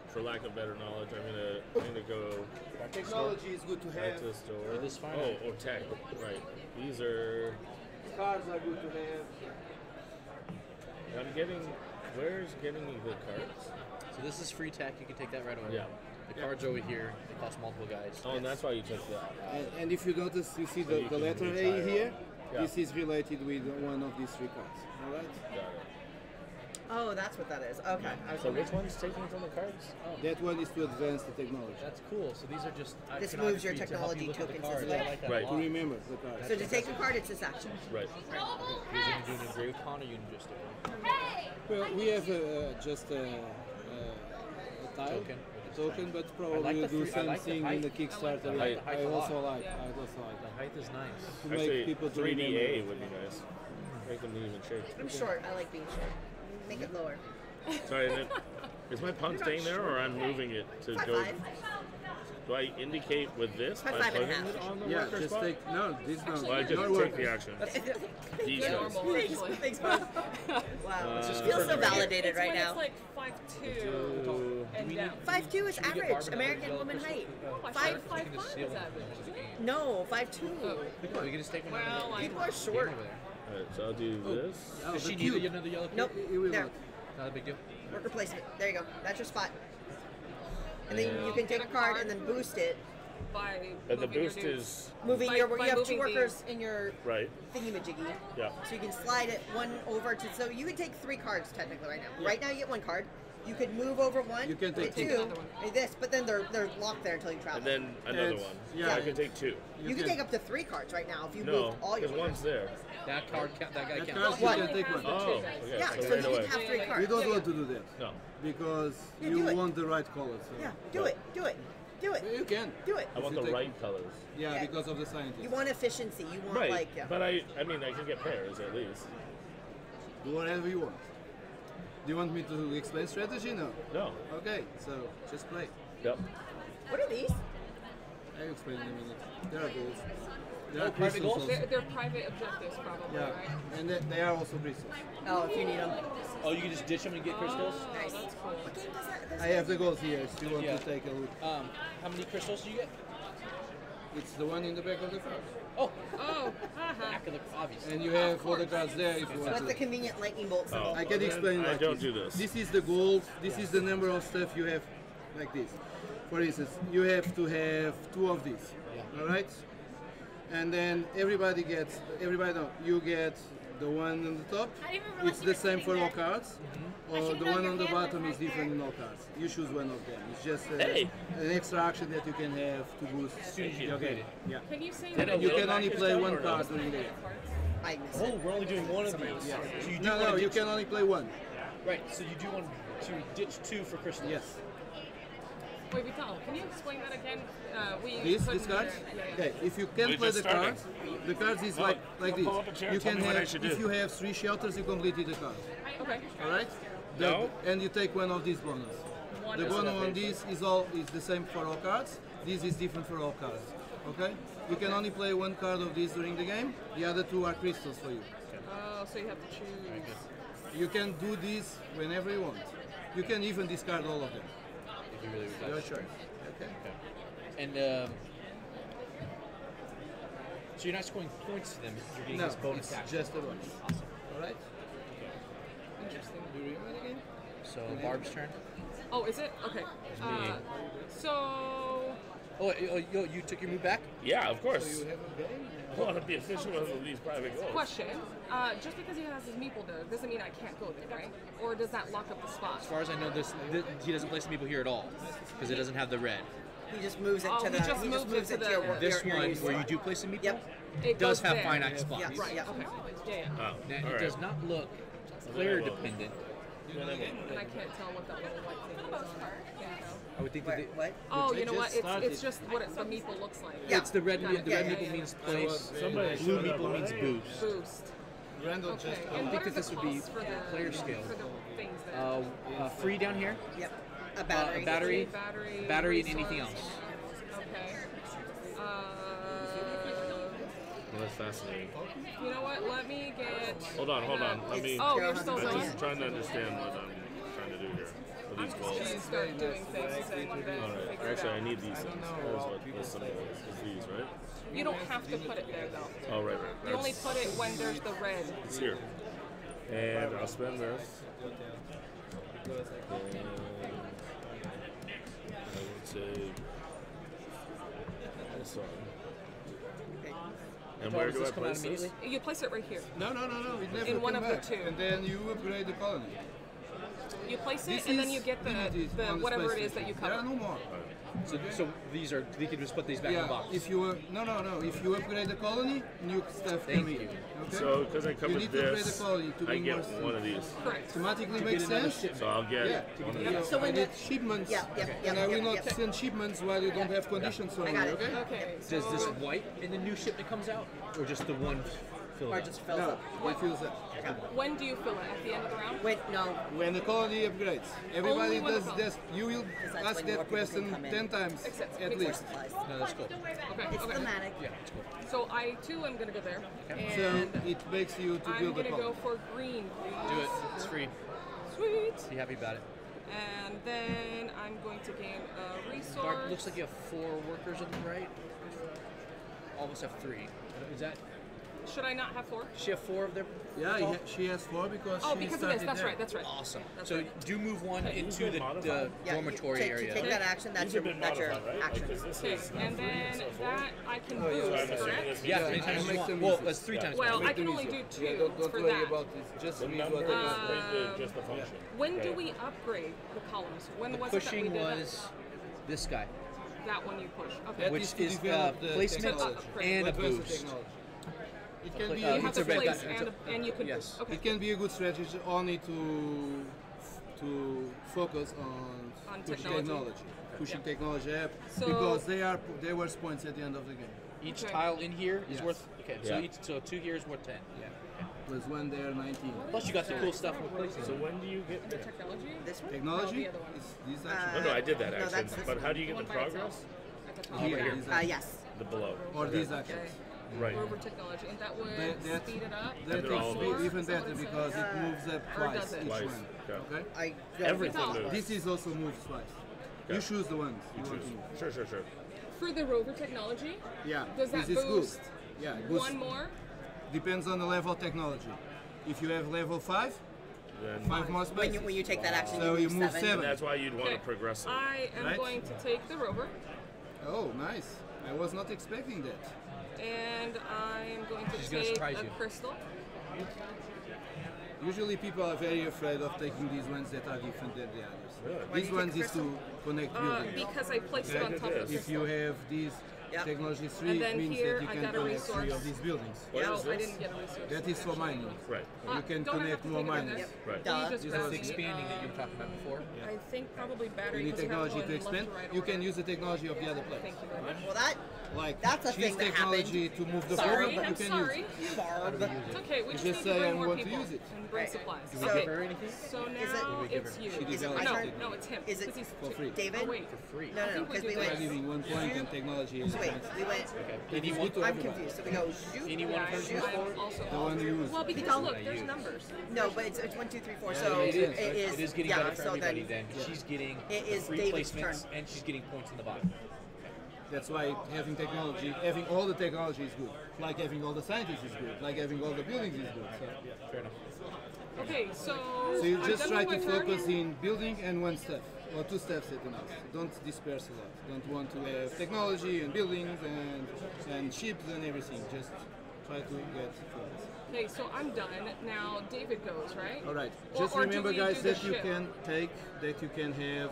For lack of better knowledge, I'm gonna go Technology is good to back have. to the store. It is fine. Oh, tech. Right. These are. Cards are good to have. I'm getting. Where's getting me good cards? So this is free tech. You can take that right away. Yeah. The cards over here. They cost multiple guys. Oh, and that's why you took that. And if you notice, you see you the can letter A retire. here. Yeah. This is related with one of these 3 cards. All right. Got it. Oh, that's what that is. Okay. I was So wondering. which one's taking from the cards? That one is to advance the technology. That's cool. So these are just. This can moves your obviously to help you technology look at the tokens cards. as well. I like that Right. a To lot. remember the card. So to take a card, it's this action. Right. You're going to do an engraved con or you can just do it? Well, we have just a tile, Token. token, but I probably like we'll the do free- I like the something in height. the Kickstarter. I like the height I a lot. also like. Yeah. I also like The height is nice. to make Actually, people to 3DA remember. would be nice. Make them even shake. I'm short. I like being short. Make it lower. Sorry, and then, is my punt staying there, or I'm moving it to 5'5". go? Do I indicate with this by 5'5" and a putting half. it on the Yeah, worker just spot? take no. This no. Well, I just no take workers. the action. These Yeah, guys. normal, Thanks, actually. thanks, Bob. Wow. just Feels so confirm it. validated It's right when now. It's like 5'2" and down. 5'2" is Should we get average Barbara American yellow woman crystal? height. I Five. thought 5'5" is average. No, 5'2". We can just take one Well, out of the People are game short. over there. Alright, so I'll do this. Oh, Does the she cube. need another yellow cube? Nope. It will There. not. Not a big deal. Worker placement. There you go. That's your spot. And then Yeah. you can take a card and then boost it. By But the moving your boost dudes. is Moving By- your, by you have moving two workers in your right. thingy-majiggy. Yeah. So you can slide it one over to, so you can take 3 cards technically right now. Right now you get 1 card. You could move over 1, You can take get two. 2, Another one. and this, but then they're locked there until you travel. And then another It's- one. yeah. I can take 2. you can take up to 3 cards right now if you No, move all your because one's there. That card, that guy That counts. card you One. can take one. Oh, okay. Yeah, so so right you away. can have 3 Yeah, cards. You don't Yeah, want to do that No. because Yeah, you do it. want the right color. So. Yeah, do it, do it, do it, You can. do it. I want you the take- right colors. Yeah, Yeah. because of the scientist. You want efficiency. You want Right. like, yeah. But I mean, I can get pairs at least. Do whatever you want. Do you want me to explain strategy? No. No. Okay, so just play. Yep. What are these? I'll explain in a minute. There are goals. There Oh, are private crystals goals? also. They're private objectives, probably, Yeah, right? and they are also crystals. Oh, if you need them. Oh, you can just ditch them and get crystals? Nice. That's cool. What game does that? I have the goals here if you want Yeah. to take a look. How many crystals do you get? It's the one in the back of the card. Oh, Oh, haha. back of the obviously. And you have all the cards there if you So want that's the to. convenient lightning bolt symbol. I can explain I like don't this. do this. This is the goal. This is the number of stuff you have like this. For instance, you have to have 2 of these. Yeah. All right? And then everybody no, you get the one on the top. I didn't even realize It's you the were same sitting for all there. cards. I Or should've the known one your on the hand was bottom right is different there. in all cards. You choose one of them. It's just Hey. an extra action that you can have to boost soon as you your upgrade game. it. Yeah. Can you say Did what it You Little can only Mac play is one done or card no? during the game. I missed it. Oh, we're only doing one of these. Yeah. So you do No, want no, to you ditch, can only play one. right? So you do want to ditch 2 for crystals. Yes. Wait, Vital, can you explain that again? This couldn't cards? hear it. Yeah, yeah. Okay, if you can We're play just the cards, the cards is No, like pull up a this. chair, You tell can me what I have, should if do. you have 3 shelters, you completed the card. Okay. All right? No. And you take one of these bonus. One The is bonus enough. on this is the same for all cards. This is different for all cards. Okay? You can only play 1 card of this during the game. The other 2 are crystals for you. Oh, so you have to choose. You can do this whenever you want. You can even discard all of them. If you really would Your like. choice. Okay. And so you're not scoring points to them. You're getting No, this bonus it's action. just a bonus. Awesome. All right? Interesting. Do you remember the game? So Barb's turn. Oh, is it? Okay. me. So, Oh, you took your move back? Yeah, of course. You have a game? I want to be official of these private goals. question. Just because he has his meeple there doesn't mean I can't go there, right? Or does that lock up the spot? As far as I know, he doesn't place the people here at all because it doesn't have the red. He just moves it Oh, to he the. just He just moves it moves to it to the- your work. This your one, use. where you do place the meeple, Yep. It does goes have there. finite spots. Yeah. Right. Yeah. Okay. Yeah, yeah. Oh, Now, all it right. does not look player dependent. And I can't tell what that little white thing is on. Can't tell. I would think What? that What? Oh, I you know what? just started. It's just what the meeple looks like. Yeah. it's the red. Got it. The Yeah, red yeah, meeple yeah. means place. Somebody Blue showed up meeple means already. boost. Boost. Randall Okay. just. And think what are that this the would be costs for the player scale. for the things there? Free down here. Yep. A battery. Battery, battery, and anything resource. else. Okay. Well, that's fascinating. You know what? Let me get. Hold on. Let me. Oh, you're still I'm going. just trying to understand what I'm trying to do here with these goals. Just start doing things and then All right. figure it Actually, I out. need these things. That's what this symbol is these, right? You don't have to put it there though. Oh, right. You only That's, put it when there's the red. it's here. And I'll spend this. And I would say this one. And where Does do I this come out place this? immediately? You place it right here. No. It never In one came of the back. two. And then you upgrade the colony. You place it, This and then is you get the limited on the whatever space it is that station. you There are cover. no more. So these are, they can just put these back in the Yeah, box. if you no, if you upgrade the colony, new stuff Thank come in. you. Okay? So because I come you with need to upgrade this, the colony to I bring get more stuff. one of these. Correct. Automatically To makes get another sense. shipment. So I'll get Yeah, one of yeah. these. So when I need the- shipments, Yeah, yeah, yeah, and I will yeah, not yeah. send shipments while you don't have conditions on I you. got it. Okay? Okay. Does this so- white in the new shipment comes out, or just the one filled Or out? just fills No, up. it fills up. When do you fill it? At the end of the round? Wait, no. When the colony upgrades, everybody Only when does the this. You will that's ask when more that people question can come in. 10 times Except- at makes least. Supplies. No, that's cool. Okay. It's okay. thematic. Yeah, it's cool. So I too am gonna go there, So and it makes you to I'm build a gonna go colony. for green, please. Do it. It's free. Sweet. Be happy about it. And then I'm going to gain a resource. Bart, looks like you have 4 workers on the right. All of us have 3. Is that? Should I not have 4? Does she have 4 of them? Yeah, she has 4 because Oh, she because of started this. That's there. right. That's right. Awesome. That's So right. do move one into the modified? Yeah, dormitory to area. take that action, that's These your, have been that's your modified, right? action. Because this Okay, is and then that I can boost, So I'm assuming correct? this Yeah, means many that times I'll you make want. them Well, easy. that's 3 times. Well, more. I can only do 2 Yeah, don't for worry that. about it. Just read Remember, what I just the function. When do Right. we upgrade the columns? When The was it that we pushing did it? was this guy. That one you push. Okay. That Which is to is, develop the placement technology. and a What was the boost. technology? It Pla- can be uh, a You have it's to a red place dot. and you can Yes. Okay. It can be a good strategy only to focus on pushing technology. pushing technology up So- because they were points at the end of the game. Each Okay. tile in here is Yes. worth. Okay, Yeah. so 2 here is worth 10. Yeah. Plus one there, 19. Plus you got the cool stuff with placing. So when do you get The technology? This one? Technology No, the other one. is this No, action no, I did that No, action. that's this But how do you The get one the by progress? itself? At the top. here. here. This action. Yes. The below. Or Okay. these actions. Right. Rover technology, and that would That- speed it up. That they're all is moved. even Is that better what it because says? it moves up Or twice does it? each Twice, one. yeah. Okay? I don't Everything think moves. This is also moves twice. Yeah. You choose the ones you You want to choose. move. Sure. For the rover technology, Yeah, does that this is boost good. Yeah, it boosts- one more? depends on the level of technology. If you have level 5, Then 5 more spaces. when you take that action, So you move 7. seven. that's why you'd want to Okay. progress it. I am Right? going to take the rover, Oh, nice. I was not expecting that. and I am going to She's gonna take surprise a you. crystal. Usually people are very afraid of taking these ones that are different than the others. Really? Why do These you ones take is to connect buildings. Because I placed it Yeah, on it top of is. the If you crystal. have these Yep. technology 3, And it then means here that you I can got a connect 3 resource. of these buildings. What No, is I this? didn't get a resource. That is for mining. Right. You can don't I have connect to more take it in miners. this? Right. Will you Duh. just This grab was me? Expanding that you were talking about before. I think probably battery. You need because you have technology go to in left expand. right You order. can use the technology of the other place. Thank you very much. Well, that Like That's a she's thing that technology to move the Sorry, program, you I'm can sorry. use it. barb. It's okay. We You just just need to say bring I more want to people use it. and bring Right. supplies. Do we So- give her anything? So Is it- now we give it's her? you. She Is it developed my No, turn? no, it's him. Is it 'cause he's for free? David? Oh wait. For free. No, think we because do we that. By went. leaving 1 point and technology is So wait, we went. Okay. It's Anyone? good to I'm everybody. confused. So we go shoot. Anyone Yeah, first? I'm also The one you use. Well, because Because- look, there's numbers. No, but it's 1, 2, 3, 4. Yeah, So it is. It is getting yeah. better for So everybody then, then. She's getting It the is free David's placements turn. and she's getting points in the bottom. That's why having technology, having all the technology is good. Like having all the scientists is good. Like having all the buildings is good. So, Fair enough. Okay, so so you I'm just done try with to my turn. focus in building and one step or 2 steps at the most. Don't disperse a lot. Don't want to have technology and buildings and ships and everything. Just try to get focus. Okay, so I'm done. Now David goes, right? All right. Or- Just or do remember, we guys, do the that you ship? can take, that you can have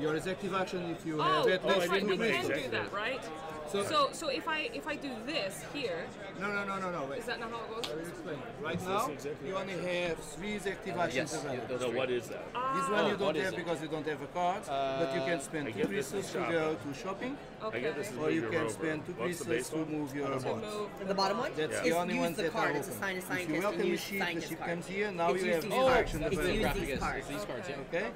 your executive action if you Oh, have at that's least right. 2 We can resources. do executive. that, right? So- So if I do this here, No. Wait. is that not how it I will goes? explain. Right now, executive you only have 3 executive actions Yes. available. Those No, three. what is that? This one you what don't is have it? because you don't have a card, but you can spend I 2 get this in resources to shop. go to shopping, I Okay. get this is or you your can rover. spend 2 What's the resources base to one? move your To bots. move the bottom one. That's Yeah. the Is only use ones the that card. are It's a open. sign a If you scientist welcome and a use ship, the scientist ship card. comes here, now It's you used have to these use actions cards. It's available. used Graphic these is cards. these cards, yeah. Okay?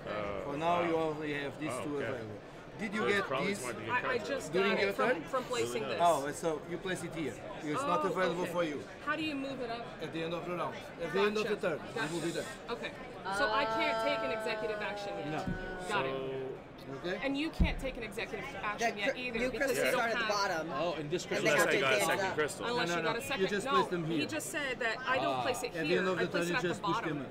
For now you only have these 2 okay. available. Did you So it's get probably these? smart to get I cards. just During got your it from, turn? from placing this. Oh, so you place it here. It's not Oh, available okay. for you How do you move it up? at the end of the round. At the end of the Gotcha. turn, it will be there. Okay. So I can't take an executive action yet. No. Got it. Okay? And you can't take an executive action yet either New because crystals you don't start at the have. bottom. Oh, and this And crystal. they Unless have I to got a dance second up. crystal. Unless No, you no, got a you second. just no, place them he here. just said that I don't place it At the here. end of I the place turn, it you at the just push them bottom.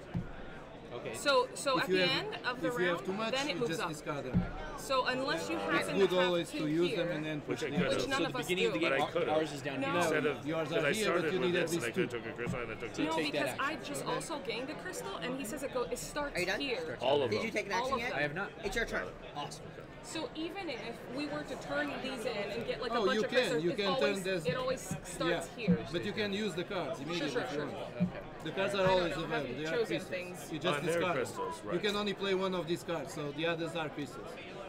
up. Okay. So If at you the have- end of the if you have round, too much, then it you moves just up. discard them. So unless you It's happen good to have always two to use here, them and then push Which I the could others. which have. none So of the us beginning of the do. game, But I could've. ours is down No. here. Instead of yours because are I here, started but you with need at this and least I could have two. took a crystal and I took So No, two. take that because I action. just also gained a crystal, and he says it starts Are you done? here. All of Did them. you take an All action of yet? them. I have not. It's your turn. Awesome. So even if we were to turn these in and get like a Oh, bunch you of can. crystals, You it can always, turn this- it always starts Yeah, here. but you can use the cards immediately Sure, if you sure. want. Okay. The cards are I don't always know, I available. haven't They are chosen crystals. things. You just Oh, they're discard them. crystals, You right. can only play one of these cards, so the others are crystals.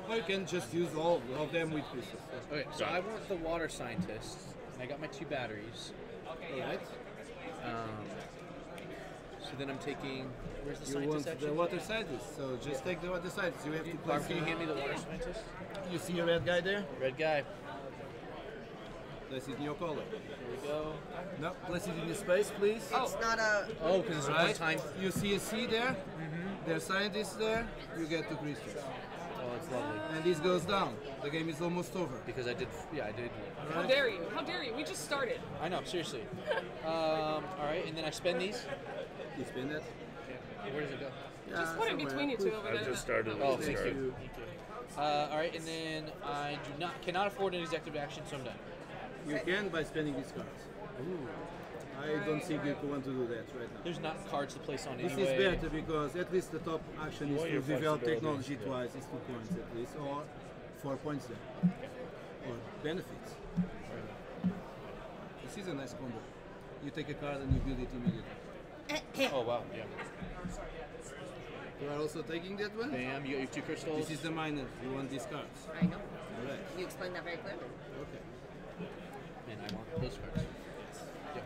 Or you can just use all of them with crystals. Okay. So I want the water scientist. And I got my 2 batteries. Alright? So then I'm taking. Where's the You scientist want actually? the water scientist, so just take the water scientist. You have to Barb, place can you hand me the it. water scientist? You see a red guy there? Red guy. Place it in your color. Here we go. No, place it in the space, please. It's not a. Oh, because it's one Right? time. You see a C there? There's scientists there. You get 2 crystals. Oh, it's lovely. And this goes down. The game is almost over. Because I did. Yeah, I did. How dare you? How dare you? We just started. I know. Seriously. All right, and then I spend these. You spin that? Okay. Where does it go? Just put it between you two over I there. just started. Oh, with thank start. you. All right, and then I cannot afford an executive action, so I'm done. You can by spending these cards. I don't think you want to do that right now. There's not cards to place on This anyway. is better because at least the top action is want to your develop flexibility, technology yeah. twice, it's 2 points at least, or 4 points there. Or benefits. This is a nice combo. You take a card and you build it immediately. Oh wow, yeah. You are also taking that one? Bam, you got your 2 crystals. This is the minor. You want these cards. I know. Alright. You explained that very clearly. Okay. And I want those cards.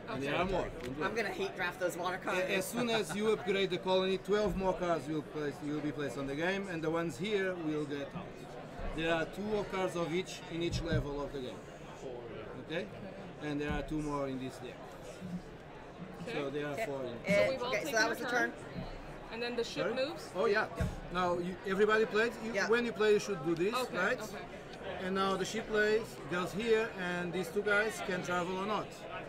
And there are more. I'm gonna hate draft those water cards. As soon as you upgrade the colony, 12 more cards will be placed on the game, and the ones here will get out. There are 2 more cards of each in each level of the game. Okay? And there are 2 more in this deck. So there are Okay. 4 in. So we've all Okay, so taken that our was the turn. turn. And then the ship Sorry? moves. Oh yeah. Now everybody played. Yeah. When you play, you should do this, Okay. right? Okay. And now the ship plays, goes here, and these 2 guys can travel or not.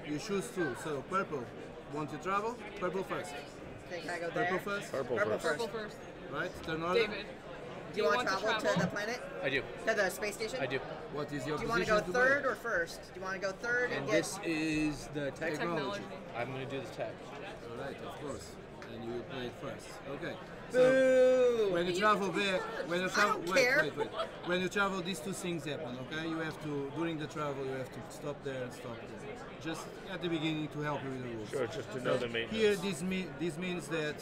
You choose 2. So purple, want to travel? Purple first. Okay, can I go there? Purple first, Purple Purple first. Purple first. right? Turn order. David. Do you want to travel to the planet? I do. To the space station? I do. What is your Do you want to position go play? third or first? Do you want to go third and And get? this is the tech. Technology. I'm gonna do the tech. All right, of course. And you will play it first. Okay. Boo! When you you travel can play back, first. when you I travel, don't wait, care. wait, wait. When you travel, these 2 things happen. Okay, you have to during the travel, you have to stop there and stop there. Just at the beginning to help you with the rules. Sure, just to know the maintenance. Here, this means that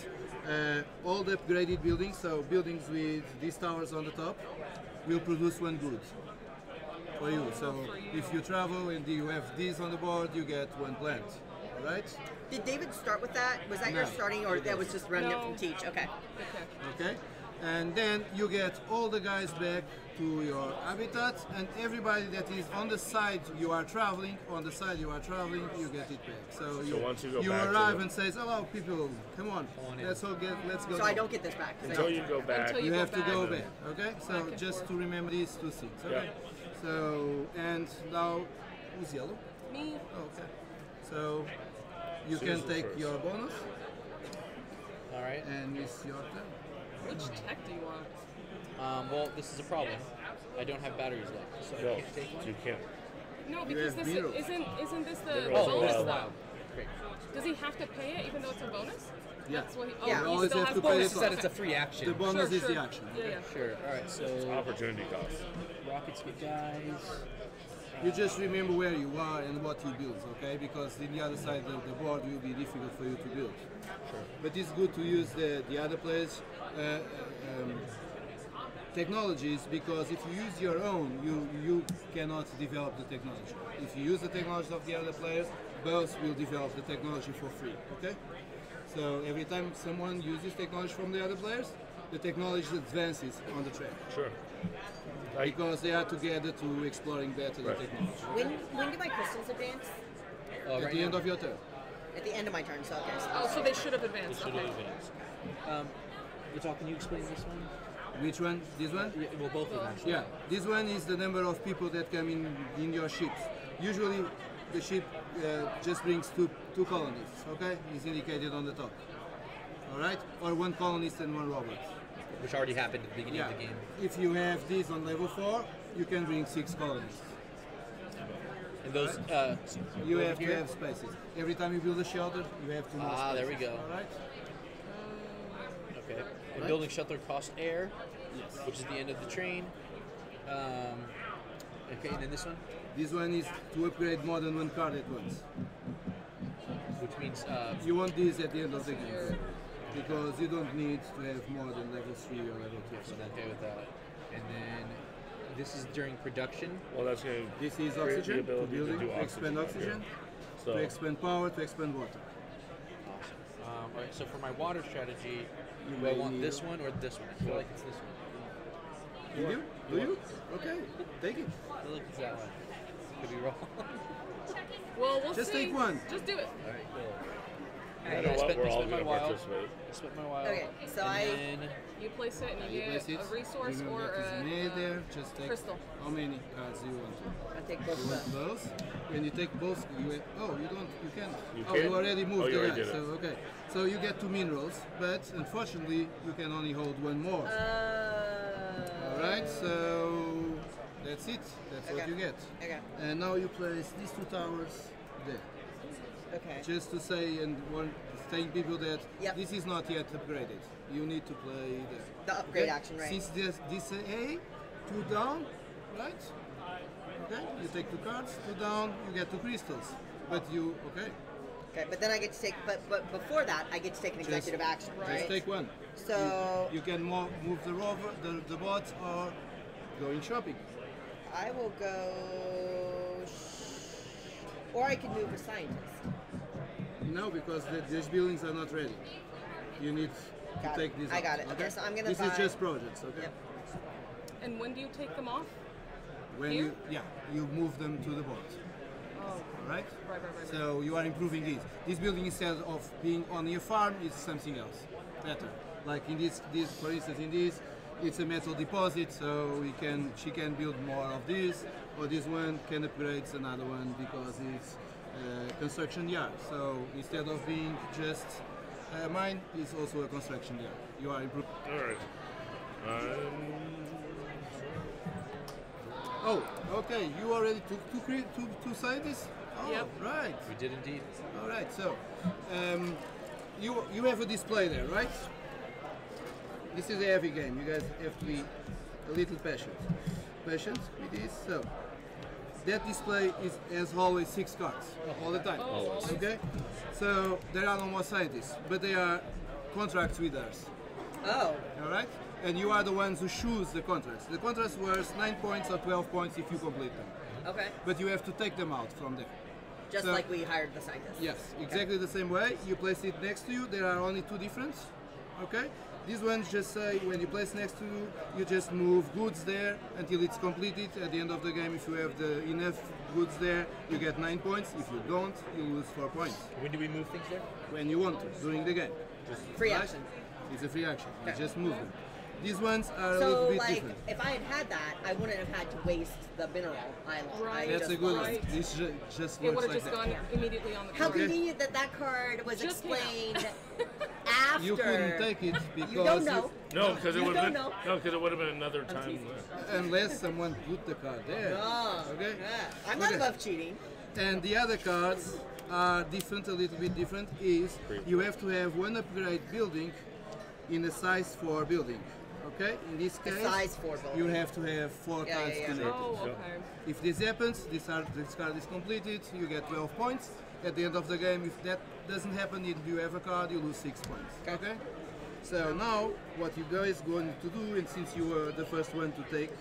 all the upgraded buildings, so buildings with these towers on the top, will produce 1 good for you. So if you travel and you have these on the board, you get 1 plant. All right? Did David start with that? Was that your No, starting, or he that was didn't. just remnant No. from Teach? Okay. Okay. Okay? And then you get all the guys back to your habitat, and everybody that is on the side you are traveling, you get it back. So you, once you go back to arrive the- and says, "Hello, people, come on, in." let's go." So I don't get this back. Until you go back. Until You go have to back. go back. Okay? So Back and just forth. to remember these 2 things. Okay? Yeah. So and now who's yellow? Me. Oh, okay. So you Susan's can take first. your bonus, All right. and it's your turn. Which tech do you want? Well, this is a problem. I don't have batteries left, so No, I can't take one. you can't. No, because have this minerals. isn't this the Minerals Oh, are bonus that's wild. though? wild. Great. Does he have to pay it even though it's a bonus? Yeah. That's what he, Yeah. You he always still have has to pay bonus. it Bonus is that it's a free action. The bonus Sure, is sure. the action. Yeah, yeah. Sure. All right. So Opportunity cost. rockets get guys. You just remember where you are and what you build, okay? Because in the other side of the board will be difficult for you to build. But it's good to use the other players' technologies, because if you use your own, you cannot develop the technology. If you use the technology of the other players, both will develop the technology for free, okay? So every time someone uses technology from the other players, the technology advances on the track, Sure. Like, because they are together to exploring better the Right. technology. When do my crystals advance? At the end of your turn. At the end of my turn, so okay. Oh, so they should have advanced. Should Okay. have advanced. Vital, can you explain this one? Which one? This one? Yeah, well, both of them. actually. Yeah, this one is the number of people that come in your ships. Usually, the ship just brings two colonies. Okay, it's indicated on the top. all right, or one colonist and one robot. Which already happened at the beginning Yeah. of the game. If you have these on level 4, you can bring 6 colonists. And those, You over have here? to have spaces. Every time you build a shelter, you have to. Ah, there we go. All right. Okay. And Right. building shelter costs air, Yes. which is the end of the train. Okay, and then this one, This one is to upgrade more than one card at once. which means You want these at the end of the game because you don't need to have more than level 3 or level 2 for I'm that. okay with that. And then this is during production. Well, that's going This is the oxygen to ability to building, do to expand oxygen, oxygen, So to expand power, to expand water. Awesome. All right, so for my water strategy, You do I may want need- this one or this one? I feel like it's this one. You do? Do you? Okay, take it. I feel like it's that one. Could be wrong. Well, we'll Just see. take one. Just do it. All right, cool. you know I what? spent- We're I all spent my going to while. participate. I spent my while. Okay, so and I- then You place it and You you place get it. a resource Remember or that is made there. Just take crystal. how many cards you want to. I take both You of want them. those? When you take both, you have, you don't, you can't. You Oh, can? you already moved Oh, you the already guy. did it. So okay, so you get 2 minerals, but unfortunately you can only hold one more. All right, so that's it. That's what Okay. you get. Okay. And now you place these 2 towers there, Okay. just to say and telling people that Yep. this is not yet upgraded. You need to play there. The upgrade action, right? Since this A, 2 down, right? Okay, you take 2 cards, 2 down, you get 2 crystals. But you, okay, Okay, but then I get to take, but before that, I get to take an executive action, right? just take one. So You can move the rover, the bot, or going shopping. I will go, or I can move a scientist. No, because these buildings are not ready. You need to Got it. take these I out, got it. Okay, so I'm gonna This buy- is just projects, okay? Yep. And when do you take them off? When Here? you move them to the bot. Oh, Right? right. So you are improving these. This building, instead of being on your farm, is something else, better. Like in this, for instance, in this, it's a metal deposit, so she can build more of this, or this one can upgrade another one because it's a construction yard. So instead of being just a mine, it's also a construction yard. You are improving. All right. Oh, okay. You already took two scientists. Oh, Yep. right. we did indeed. All right, so you have a display there, right? This is a heavy game. You guys have to be a little patient with this. So that display is, as always, 6 cards all the time. Always. Okay, so there are no more scientists, but they are contracts with us. Oh, All right, and you are the ones who choose the contracts. The contracts worth 9 points or 12 points if you complete them, okay. but you have to take them out from there. Just So- like we hired the scientist. Yes, exactly the same way. You place it next to you. There are only 2 difference. Okay? These ones just say when you place next to you, you just move goods there until it's completed. At the end of the game, if you have enough goods there, you get 9 points. If you don't, you lose 4 points. When do we move things there? When you want to, during the game. Free Right? action. It's a free action. You Okay. just move them. These ones are a So, little bit like, different. if I had that, I wouldn't have had to waste the mineral island. Right. I That's a just good lost. one. This just It would works have like just that. gone immediately on the How card. convenient that that card was Just came out. explained after. You couldn't take it because You don't know. No, because it You would don't have know. been because it would have been another time. teasing. unless someone put the card there. Oh, Okay? yeah. I'm not Okay. above cheating. And the other cards are different, a little bit different, is you have to have one upgrade building in a size 4 building. Okay? In this The case, size 4 building. you have to have 4 Yeah, cards yeah, yeah. connected. Oh, okay. If this happens, this card is completed, you get 12 points. At the end of the game, if that doesn't happen, if you have a card, you lose 6 points. Okay? So now, what you guys going to do, and since you were the first one to take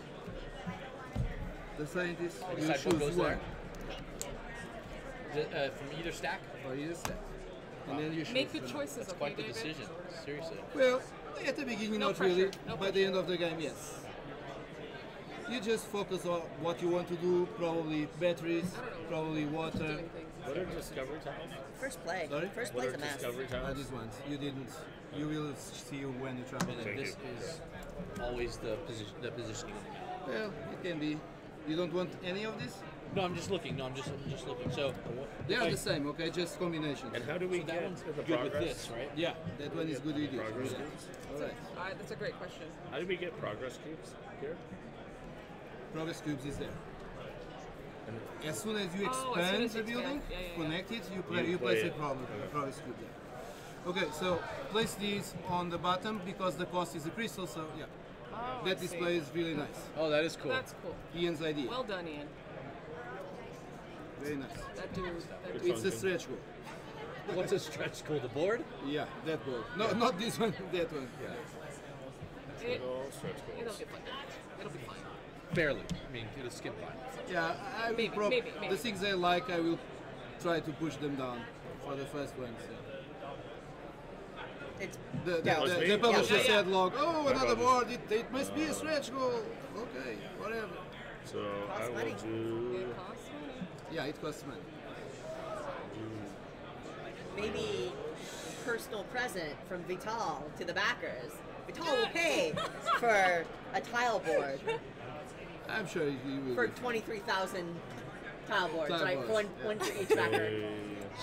the scientist, you Decide what choose goes one. there. From either stack? Or you just and then you choose Make good one. choices, That's okay, quite the David? decision. Seriously. Well, at the beginning, No not really. pressure, no By the end of the game, yes. You just focus on what you want to do. Probably batteries, probably water. Doing things. What are discovery tiles? First play. Sorry? First What play's are a mess. discovery tiles? These ones you didn't. You will see when you travel. And then Thank this you. is always the positioning. Well, it can be. You don't want any of this? No, I'm just looking. I'm just looking. So They are I- the same, okay? Just combinations. And how do we so that get one's the good progress? with this, right? Yeah, that one is good with you. Progress Yeah. cubes? All right. That's a great question. How do we get progress cubes here? Progress cubes is there. And As soon as you Oh, as soon expand as the you building, expand. Yeah, yeah, connect it, you You place play a it. progress cube there. Okay, so place these on the bottom because the cost is a crystal, so yeah. Oh, That I see. display is really nice. Oh, that is cool. That's cool. Ian's idea. Well done, Ian. Very nice. That dude. That dude. Good It's a function. stretch goal. What's a stretch goal? The board? Yeah, that goal. No, not this one, that one. It, Little stretch it'll goals. be fun. It'll be fine. Barely. I mean, it'll skip by. Yeah, I will Maybe. the things I like, I will try to push them down for the first one. So. It's The Yeah. publisher Yeah. said, log, oh, another problem. board, it must be a stretch goal. Okay, whatever. So I Costs will money. do. It costs money. Yeah, it costs money. maybe personal present from Vital to the backers. Vital will pay for a tile board I'm sure he will. for 23,000 tile boards, Tile right? boards. One for each backer.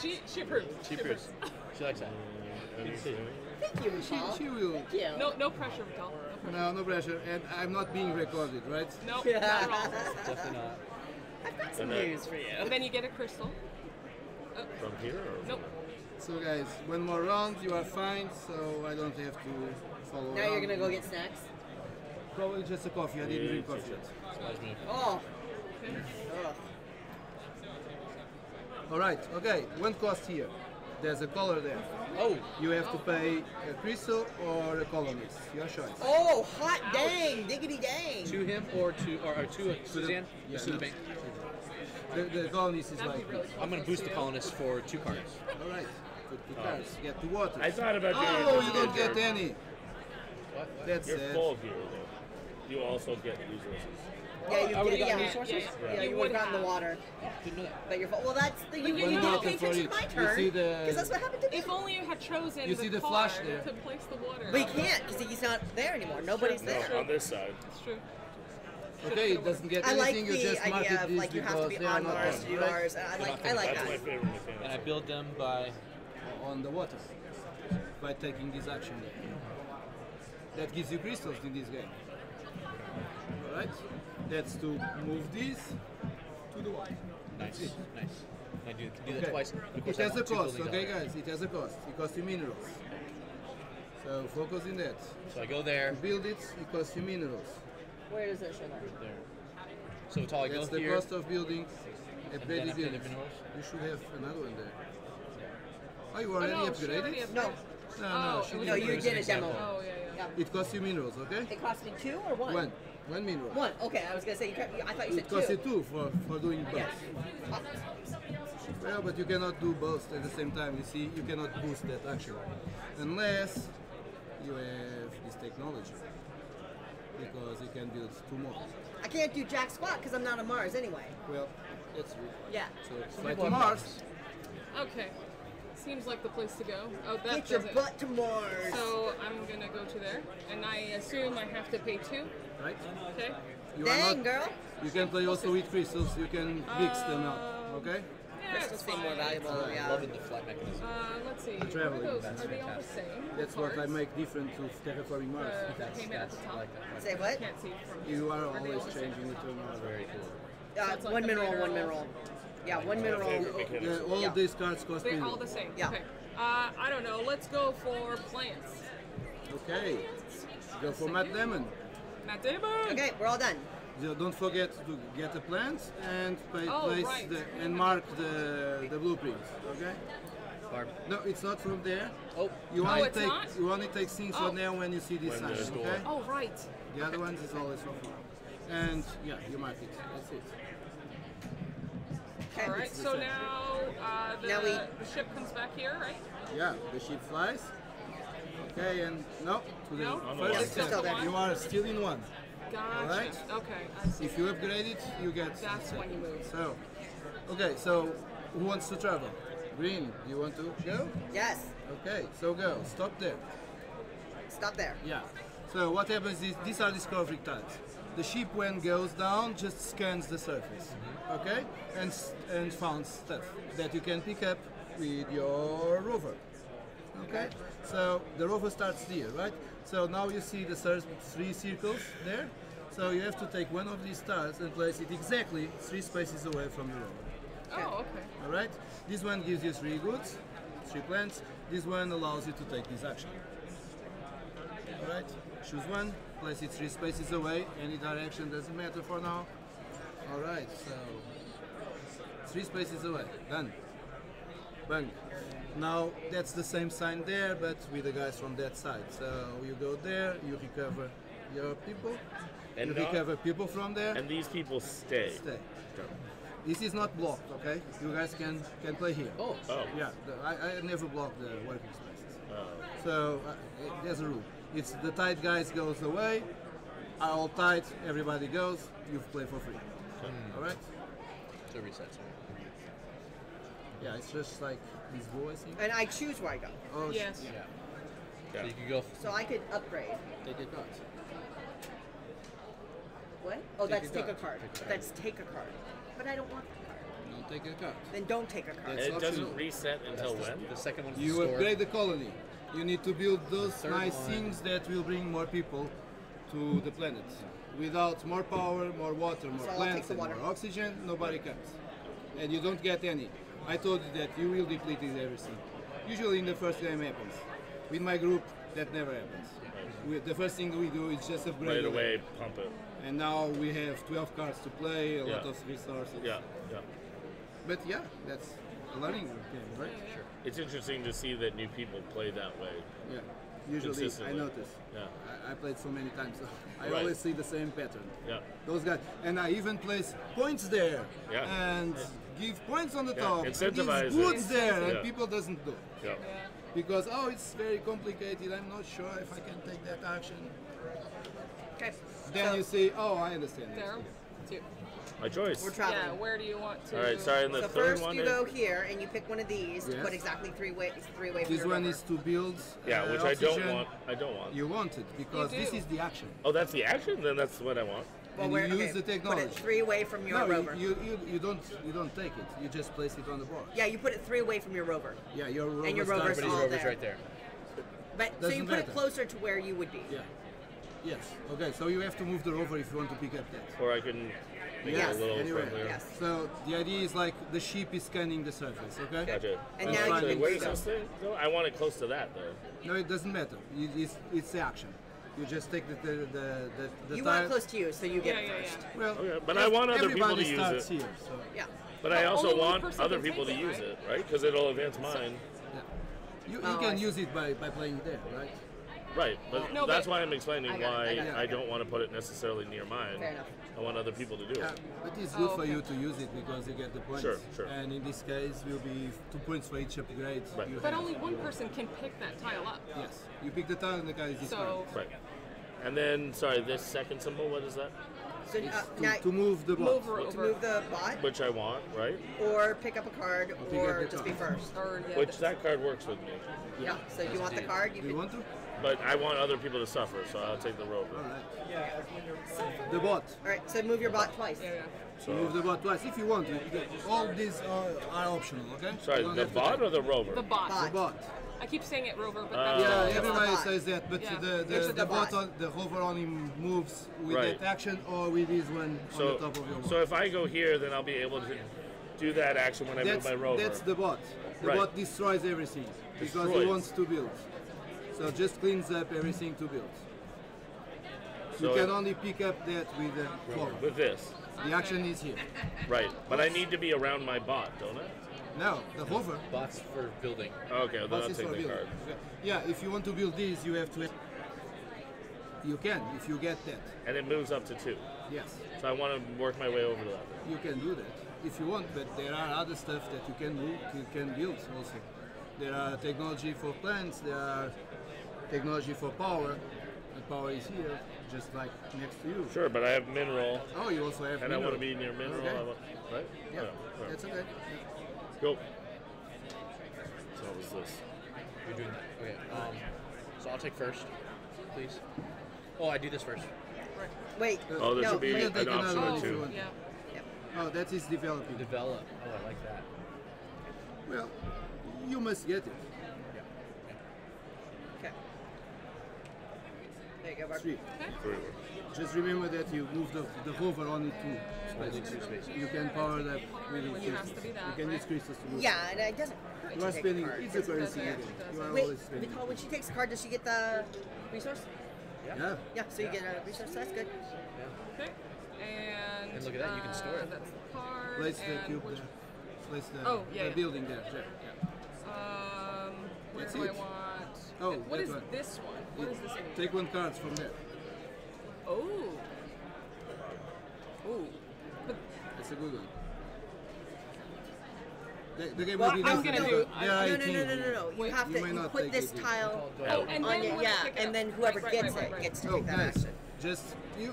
She approved. She approves. She likes that. Good decision. Thank you, Vital. She will. Thank you. No pressure, Vital. No pressure. No pressure. And I'm not being recorded, right? No, not at all. Definitely not. I've got some And then- news for you. And then you get a crystal. From here or Nope. So guys, one more round, you are fine, so I don't have to follow Now you're around. gonna go get snacks. Probably just a coffee, I didn't drink coffee yet. Surprise me. Oh. Ugh. Alright, okay, one cost here. There's a color there. Oh, You have to pay a crystal or a columnist, your choice. Oh, hot dang, diggity dang. to him or to Suzanne? Yeah, To the no. bank. The columnist is That'd like, be really I'm gonna boost the colonists for 2 cards. alright, put 2 cards, get 2 water. I thought about doing Oh, it. you don't get any. What? That's You're it. full here, though. You also get resources. Yeah, you I would've get, gotten yeah, resources? yeah, you would have gotten the water. Didn't know that. But you're well. That's the you, you you don't didn't water pay for attention to each. my You turn see the- because that's what happened to me. If only you had chosen You see the car flash there? to place the water. But you can't because he's not there anymore. Nobody's No, there. on this side. It's true. Okay, it doesn't get I like anything, you the just mark idea it of this like you have to because be they are on not Mars on, to do right? Mars. I like That's my that. favorite mechanic. And I build them by. On the water by taking this action there. That gives you crystals in this game. Alright? That's to move this to the water. Nice, nice. I do that Okay. twice. Of It course, I has a want 2 cost, buildings okay on it. guys? It has a cost. It costs you minerals. So focus in that. So I go there. To build it, it costs you minerals. Where does it show that? There. So Vital, I go That's the here. cost of building then I upgraded pay the buildings. minerals? You should have another one there. Oh, you Oh, already no, she upgraded? already upgraded. No, No, Oh, she it was no, didn't you upgrade. did a demo. Oh yeah. Yeah. It costs you minerals, okay? It cost me 2 or 1? One mineral. One. Okay, I was gonna say I thought you It said costs you 2. 2 for doing both. Yes. Well, but you cannot do both at the same time. You see, you cannot boost that action unless you have this technology, because you can build 2 more. I can't do jack squat because I'm not on Mars anyway. Well, that's true. Yeah. So Some fly people to have Mars. Okay. Seems like the place to go. Oh, that Get your does it. butt to Mars. So I'm gonna go to there, and I assume I have to pay 2. Right? Okay. You Dang, girl. You can play also with crystals. You can mix them up. Okay? Yeah, Crystals it's seem more fine. valuable. Yeah. Loving the flat mechanism. Let's see. traveling, What are those? that's Are they all the fantastic. same? That's what I Cards? make different to terraforming Mars. Payment at the top. Say what? Can't see from You are Are they always all the same? changing it to another. Very cool. it's like One the mineral, one minerals. mineral. Yeah, one mineral. favorite mechanic. Yeah, all Yeah. these cards cost They're all minerals. the same. Yeah. Okay. I don't know. Let's go for plants. Okay. Go for Matt Damon. Matt Damon. Okay, we're all done. So don't forget to get the plants and Oh, place right. and mark the blueprints. Okay? Barb. No, it's not from there. Oh, You Oh, only it's take not? you only take things Oh. from there when you see this When sign. there's Okay? door. Oh, right. The other ones is always from here. And yeah, you mark it. That's it. Okay. All right. So now the Now we- the ship comes back here, right? Yeah, the ship flies. Okay, and no, to the No? first Yeah, step. still there. You are still in one. Gotcha. Alright. Okay. I see. If you upgrade it, you get. That's when you move. So, okay, so who wants to travel? Green, you want to go? Yes. Okay, so go. Stop there. Stop there. Yeah. So what happens is these are discovery tiles. The ship when goes down just scans the surface, okay, and found stuff that you can pick up with your rover. Okay, so the rover starts here, right? So now you see the 3 circles there. So you have to take one of these stars and place it exactly 3 spaces away from the rover. Oh, okay. All right. This one gives you 3 goods, 3 plants. This one allows you to take this action. All right. Choose one, place it 3 spaces away. Any direction doesn't matter for now. All right. So 3 spaces away. Done. Bang. Now that's the same sign there, but with the guys from that side. So you go there, you recover your people, And you not- recover people from there. And these people stay. Stay. This is not blocked, okay? You guys can play here. Oh, Oh. Yeah, I never block the working spaces. Oh. So there's a rule. It's the tight guys goes away, are all tight, everybody goes, you play for free. All right? so resets. Yeah, it's just like this boy, I think. And I choose where I go. Oh, Yes. Yeah. Yeah. So you can go. So I could upgrade. They did not. What? Oh, Take that's a take a card. card. Take a card. That's take a card. But I don't want the card. Don't take a card. Then don't take a card. And It's it doesn't optional. reset until when? The second one. You store. upgrade the colony. You need to build those third nice one. things that will bring more people to the planet. Without more power, more water, more So I'll plants, take the and water. more oxygen, nobody comes. And you don't get any. I told you that you will deplete everything. Usually in the first game happens. With my group, that never happens. The first thing we do is just upgrade Right the away, land. pump it. And now we have 12 cards to play, a lot Yeah. of resources. Yeah, yeah. But yeah, that's a learning game, right? Sure. It's interesting to see that new people play that way. Yeah. Usually I Consistently. notice. Yeah. I played so many times, so I Right. always see the same pattern. Yeah. Those guys, and I even place points there Yeah. and give points on the Yeah, top. incentivize Give goods it. there, and Yeah. people doesn't do it Yeah. because it's very complicated. I'm not sure if I can take that action. Okay. Then so, you say, oh, I understand. There. Two. My choice. we're traveling. Yeah. Where do you want to? All right, sorry, and the So third first one you is... go here and you pick one of these to Yes. put exactly three away from This your one river. is to build. Yeah, which I don't oxygen. want. I don't want. You want it because You this do. is the action. Oh, that's the action? Then that's what I want. Well, and where, you use okay, the technology. Put it 3 away from your No, rover. you don't take it. You just place it on the board. Yeah, you put it 3 away from your rover. Yeah, your rover And your starts- rover's Everybody's all rover's there. right there. But so you Doesn't put it matter. closer to where you would be. Yeah. Yes. Okay. So you have to move the rover if you want to pick up that. Or I can make Yes. it a little Anyway. friendlier. Yes. So the idea is like the ship is scanning the surface. Okay. Gotcha. And now So you wait, can where's freedom. this thing? No, I want it close to that, though. No, it doesn't matter. It's the action. You just take the You tire. want it close to you, so you get Yeah, it yeah, first. yeah. Well, Okay, but I want other people everybody to use starts it. here. So Yeah. But I But also only one want person other can people to take it, use right? it, right? Because it'll advance mine. yeah. You Oh, I can see. use it by playing there, right? Right, but No, that's but- why I'm explaining I got it, why I got it, I I got don't want to put it necessarily near mine. Fair enough. I want other people to do Yeah, it. but it's good Oh, for okay. you to use it because you get the points. Sure, sure. And in this case, will be 2 points for each upgrade. Right. You But have. only one person can pick that tile up. Yes, you pick the tile and the guy is So Right. And then, sorry, this second symbol, what is that? So now to move the bot. move her to over. move the bot, Which I want, right? or pick up a card, pick or up the just be card. first. Or, yeah, Which that card works with me. Yeah. So you want the card? Do you want to? But I want other people to suffer, so I'll take the rover. All right. The bot. All right. So move your bot twice. Yeah, yeah. So, Move the bot twice if you want. All these are optional, okay? sorry, You don't the have to bot take or the rover? The bot. Bot. the bot? I keep saying it rover, but Uh, that's Yeah, It's the everybody bot. says that, but Yeah. It's the the bot, bot. the hover only moves with Right. that action or with this one on So, the top of your bot. so if I go here, then I'll be able to do that action when I move my rover. That's the bot. The Right. bot destroys everything because he Destroys. wants to build. So just cleans up everything to build. So You can it- only pick up that with the clover. with this. The action is here. Right. But I need to be around my bot, don't I? Now, the hover. Bots for building. Okay, then Bots I'll is take for the building. card. Yeah, if you want to build this, you have to. You can if you get that. And it moves up to 2. Yes, So I want to work my way over to that. you can do that if you want. But there are other stuff that you can move, you can build also. There are technology for plants. There are technology for power. The power is here, just like next to you. Sure, but I have mineral, Oh, you also have. and I want to mineral. be near mineral, Okay. right? Yeah, right. that's okay. Go. So what was this? You're doing that. Okay. So I'll take first, please. Oh, I do this first. Right. Wait. Oh, there no, should be wait. You can take an another option one Oh, if you too. want. yeah. Yep. Oh, that is developing. Develop. Oh, I like that. Well, you must get it. Okay. There you go, Barb. 3. Three. Just remember that you move the hover only 2 Holding spaces. 2 spaces. You can power that with It crystals. has to be that, You can right? use crystals to move. Yeah, and it doesn't hurt You to are take spending, cards. it's a currency It game. does, You are Wait, always spending. Nicole, when she takes a card, does she get the resource? Yeah. Yeah, so you get a resource. That's good. Yeah. Okay. And, And look at that, you can store it. That's the card. Place the and cube which- there. Place the, Oh, yeah, the yeah. building there. Yeah. Where That's do I it. want? Oh, what that is one. this one? What does this mean? Take 1 card from there. Oh. Ooh. But That's a good one. The game Well, will be I'm different. gonna do- There are No, 18. You Wait, have you to. may You not put take this 18. tile oh, and on then your when I yeah, pick it and up. then whoever Right, gets right, it right. gets to Oh, take that guys, action. just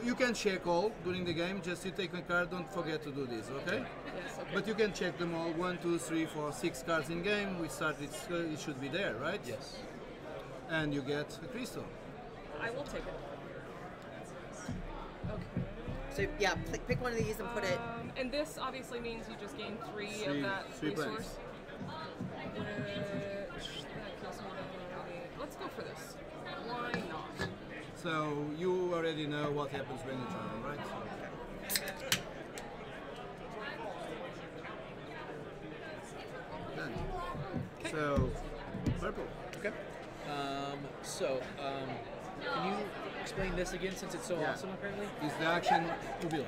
you can check all during the game. Just you take a card. Don't forget to do this, okay? yes, okay. But you can check them all. 1, 2, 3, 4, 6 cards in game. We start. It should be there, right? Yes. And you get a crystal. I will take it. Okay. So yeah, pick one of these and put it. And this obviously means you just gain three of Three- that 3 resource. points. Which that kills me down already. Let's go for this. Why not? So you already know what happens when you travel, right? Done. So, purple. Okay. Can you explain this again since it's so Yeah. awesome apparently? Is the action to build.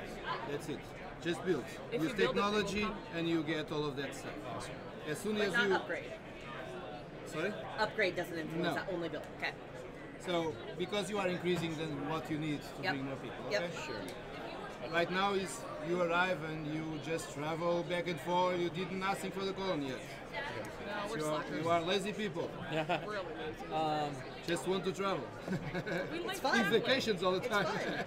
That's it. Just build. If Use you build it, it will technology come. and you get all of that stuff. Awesome. As soon But as not you upgrade. sorry. Upgrade doesn't influence No. that. Only build. Okay. So because you are increasing then what you need to Yep. bring more people. Yep. Okay. Sure. Right now is you arrive and you just travel back and forth. You did nothing for the colony yet. No, we're So slackers. you are lazy people. Really lazy. Just want to travel. We like fine. Need traveling. vacations all the It's time. fun.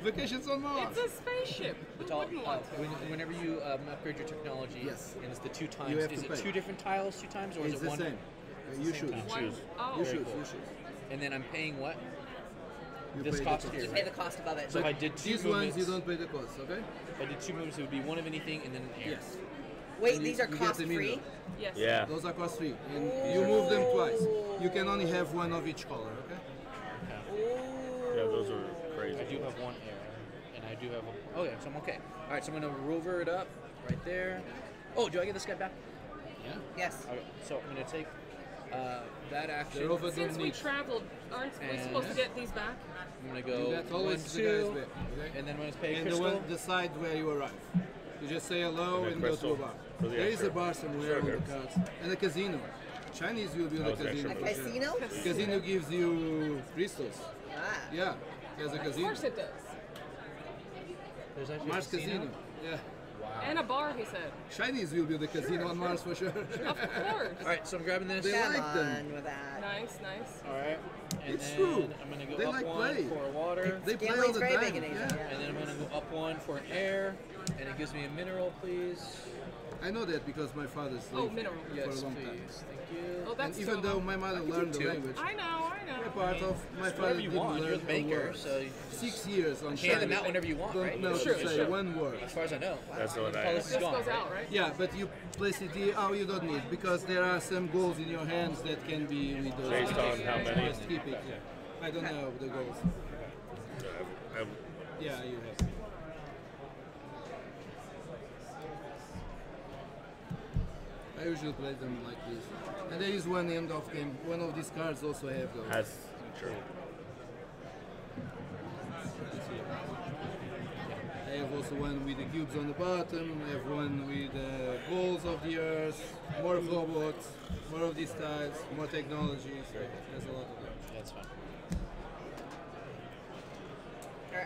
Vacations on Mars. It's a spaceship. Who Vital, wouldn't want to? whenever you upgrade your technology, Yes. and it's the 2 times, You have is to it pay. 2 different tiles 2 times, or It's is it the one? same. You should. You One- choose. Oh. You Very should. cool. You should. And then I'm paying what? You This pay cost the here, You cost. pay the cost above it. So if I did 2 These movements, ones you don't pay the cost, okay? if I did 2 moves, it would be 1 of anything and then an air. Yes. Wait, And these are you get cost the free. mineral. Yes. Yeah. Those are cost free. And you move them twice. You can only have one of each color, okay? Yeah, those are I crazy. do have 1 air, and I do have one. Oh yeah, so I'm okay. All right, so I'm gonna rover it up right there. Oh, do I get this guy back? Yeah. Yes. Okay, so I'm gonna take that action. The rover Since don't we need. traveled, aren't we And- supposed to get these back? I'm gonna You go get always 1, the guys 2, back, okay? and then when it's pay And the crystal. one, the side where you arrive. You just say hello And and then go to a crystal bar. for the There is a extra. bar somewhere on the Sugar. cards. And a casino. Chinese will build a Oh, it's casino. extra. A for sure. casino? Casino gives you crystals. Ah. Yeah, there's a Of casino. course it does. There's actually Mars a casino. Casino. Yeah. And a bar, he said. Chinese will build a casino on Mars for sure. Of course. All right, so I'm grabbing this. They Come like them. on with that. Nice, nice. All right, and It's then true. I'm gonna go They up like 1 play. for water, They play all Gambling's the very time. big in Asia. Yeah. Yeah. and then I'm gonna go up 1 for an air, and it gives me a mineral, please. I know that because my father's Oh, lived mineral. for Yes, a long time. please. Thank you. Oh, And that's even so though low. my mother can learned do the 2. language, I know. a part of my Whatever father you didn't want. learn You're the a baker, word. so you 6 years on hand Chinese. them out whenever you want, Don't right? know Sure, to say sure. one word. As far as I know. That's what I. Policy's This gone, goes right? out, right? Yeah, but you place it here. Oh, you don't need because there are some goals in your hands that can be with those. Based on how many? Just keep it. I don't know the goals. I've- Yeah, you have. I usually play them like this. And there is one end of them. One of these cards also have those. That's true. I have also one with the cubes on the bottom. I have one with balls of the earth, more robots, more of these styles, more technology. So there's a lot of them. That's fine.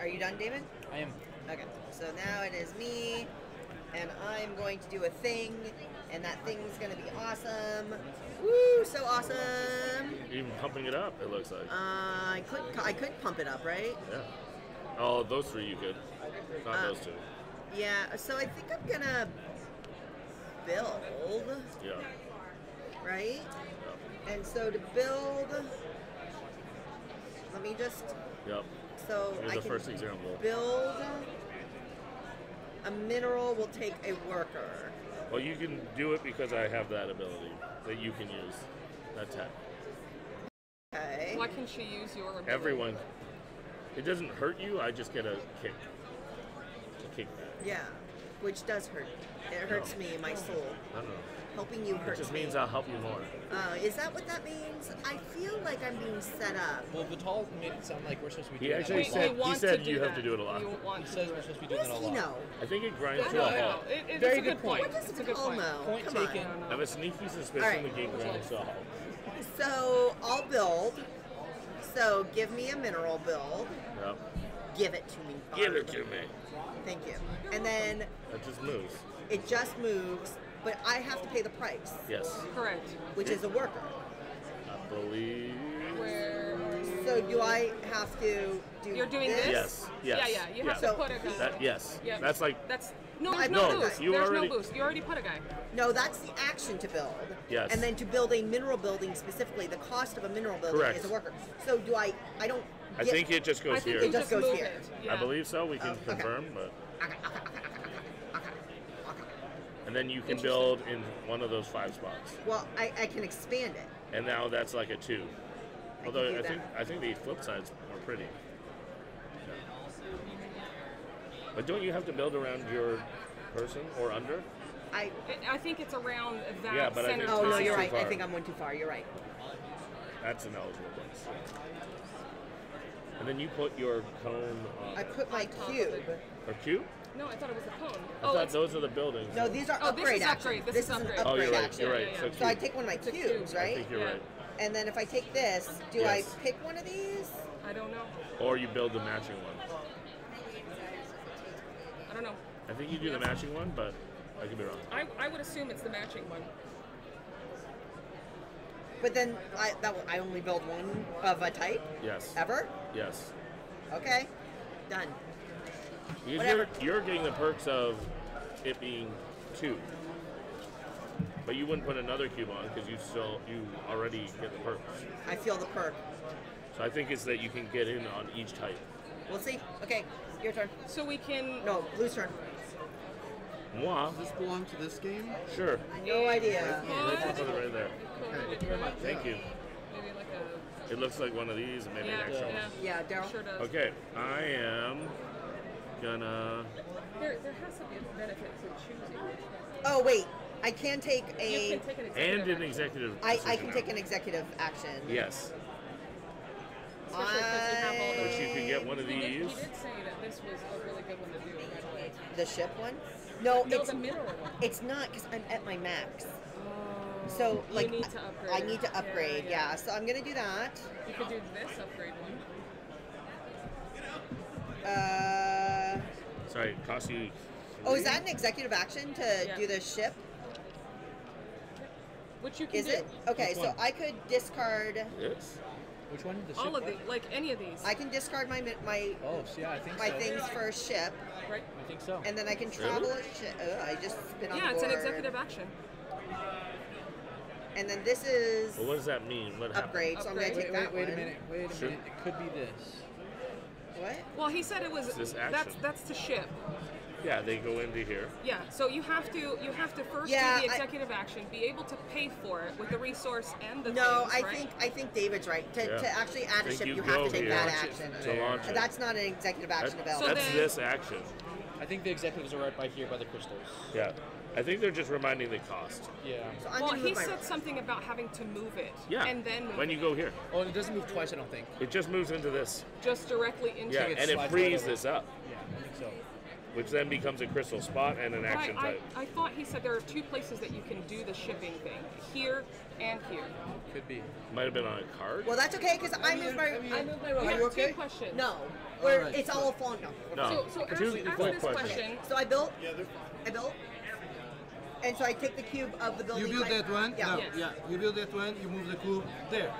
Are you done, David? I am. Okay. So now it is me, and I'm going to do a thing, and that thing's gonna be awesome. Woo! So awesome. Even pumping it up, it looks like. I could pump it up, right? Yeah. Oh, those 3 you could. Not those 2. Yeah. So I think I'm gonna build, Yeah. right? And so to build, Let me just, Yep. so Here's I the can first example. build a mineral will take a worker. Well, you can do it because I have that ability that you can use. That tech. Okay. Why can she use your ability? Everyone. It doesn't hurt you. I just get a kick. A kickback. Yeah, which does hurt. It hurts me, my soul. I don't know. Helping you It hurts just me. means I'll help you more. Is that what that means? I feel like I'm being set up. Well, Vital made it sound like we're supposed to be He doing actually that. said- we want he said to do you have that. to do it a lot. We want He to says do we're it. supposed to be What doing does that a he lot. know? I think it grinds I to know, a I know. halt. It's Very a good good point. point. What does It's a good Vital point. know? Point Come on. taken. I have a sneaky suspicion Alright. the game grinds to a halt. So I'll build. So give me a mineral build. Yep. Give it to me. Give it Barb. to me. Thank you. And then That just moves. it just moves, but I have to pay the price, Yes. Correct. which is a worker. I believe. Where So do I have to do you're doing this? Yes. Yes. Yeah, yeah. You have So- to put a guy. That, yes. Yep. That's like. That's no. I There's no put a boost. guy. You There's already- no boost. You already put a guy. No, that's the action to build. Yes. And then to build a mineral building specifically, the cost of a mineral building Correct. is a worker. So do I don't I get, think it just I goes think here. you It just just goes move here. it. I Yeah. believe so. We can okay. confirm, but Okay. and then you can build in one of those 5 spots. Well, I can expand it. And now that's like a 2. I Although can do I think the flip sides are pretty. But don't you have to build around your person or under? I think it's around that Yeah, but I center. think Oh no, this is you're too right. I far. think I'm one too far. You're right. That's an eligible place. And then you put your cone on I there. put my cube. Or cube? No, I thought it was a cone. I thought those are the buildings. No, these are Oh, this upgrade is actions. upgrade. This is an upgrade. upgrade Oh, you're right. action. You're right. Yeah, So, yeah. cube. So I take one of my It's a cubes, cube. I right? think you're Yeah. right. And then if I take this, do Yes. I pick one of these? I don't know. Or you build the matching one. I don't know. I think you do the matching one, but I could be wrong. I would assume it's the matching one. But then I only build one of a type Yes. ever. Yes. Okay, done. Because Whatever. you're getting the perks of it being 2. But you wouldn't put another cube on because you already get the perks. I feel the perk. So I think it's that you can get in on each type. We'll see. Okay, your turn. So we can. No, blue's turn. Moi, Does this belong to this game? sure. No idea. Let's put it right there. Thank you very much. Thank you. Maybe like a. It looks like one of these, and maybe Yeah, an extra one. yeah. Yeah, Daryl. Sure does. Okay, I am gonna. There has to be a benefit to choosing which one. Oh wait, I can take You a. can take an And an executive executive. I decision can now. take an executive action. Yes. action, especially because you have all I- the. Which you could get one of He these. did say that this was a really good one to do right away. The ship one? No, No, it's the mineral one. it's not because I'm at my max. Oh, So like you need to upgrade. I need to upgrade. Yeah, so I'm gonna do that. You could do this upgrade one. Sorry, it costs you. Oh, is that an executive action to Yeah. do the ship? Which you can Is do. it? Okay, Which so one? I could discard. This? Which one? The All ship of one? the, like any of these. I can discard my Oh, so yeah, I think my so. things for a ship, right? I think so. and then I can travel a ship. I just spin on Yeah, the it's an board. executive action. And then this is Well, what does that mean? What happened? upgrade. So I'm gonna Upgrade. take wait, that wait a one. minute. Wait a Sure. minute. It could be this. What? Well, he said it was. It's this action. That's to ship. Yeah, they go into here. Yeah. So you have to first Yeah, do the I- executive action, be able to pay for it with the resource and the No, things, I right? think David's right. To Yeah. actually add a Think ship, you you have go to take here that Launch it action. from To there. launch it. That's not an executive action That's, available. that's then- this action. I think the executives are right by here by the crystals. Yeah. I think they're just reminding the cost. Yeah. So I'm Well, gonna he move my said something about having to move it. Yeah. And then move when it. you go here, Oh, and it doesn't move twice, I don't think. it just moves into this. just directly into Yeah, it and it slides frees right over. this up, Yeah, I think so. which then becomes a crystal spot and an But action type. I thought he said there are 2 places that you can do the shipping thing. Here and here. Could be. Might have been on a card. Well, that's okay because I moved my. I moved my Are yeah, you okay? 2 questions. No, where Alright, it's all falling. No. No. So ask, Two ask quick this questions. question. So I built. And so I take the cube of the building. You build like- that one. Yeah. No, Yes. yeah. You build that one. You move the cube there.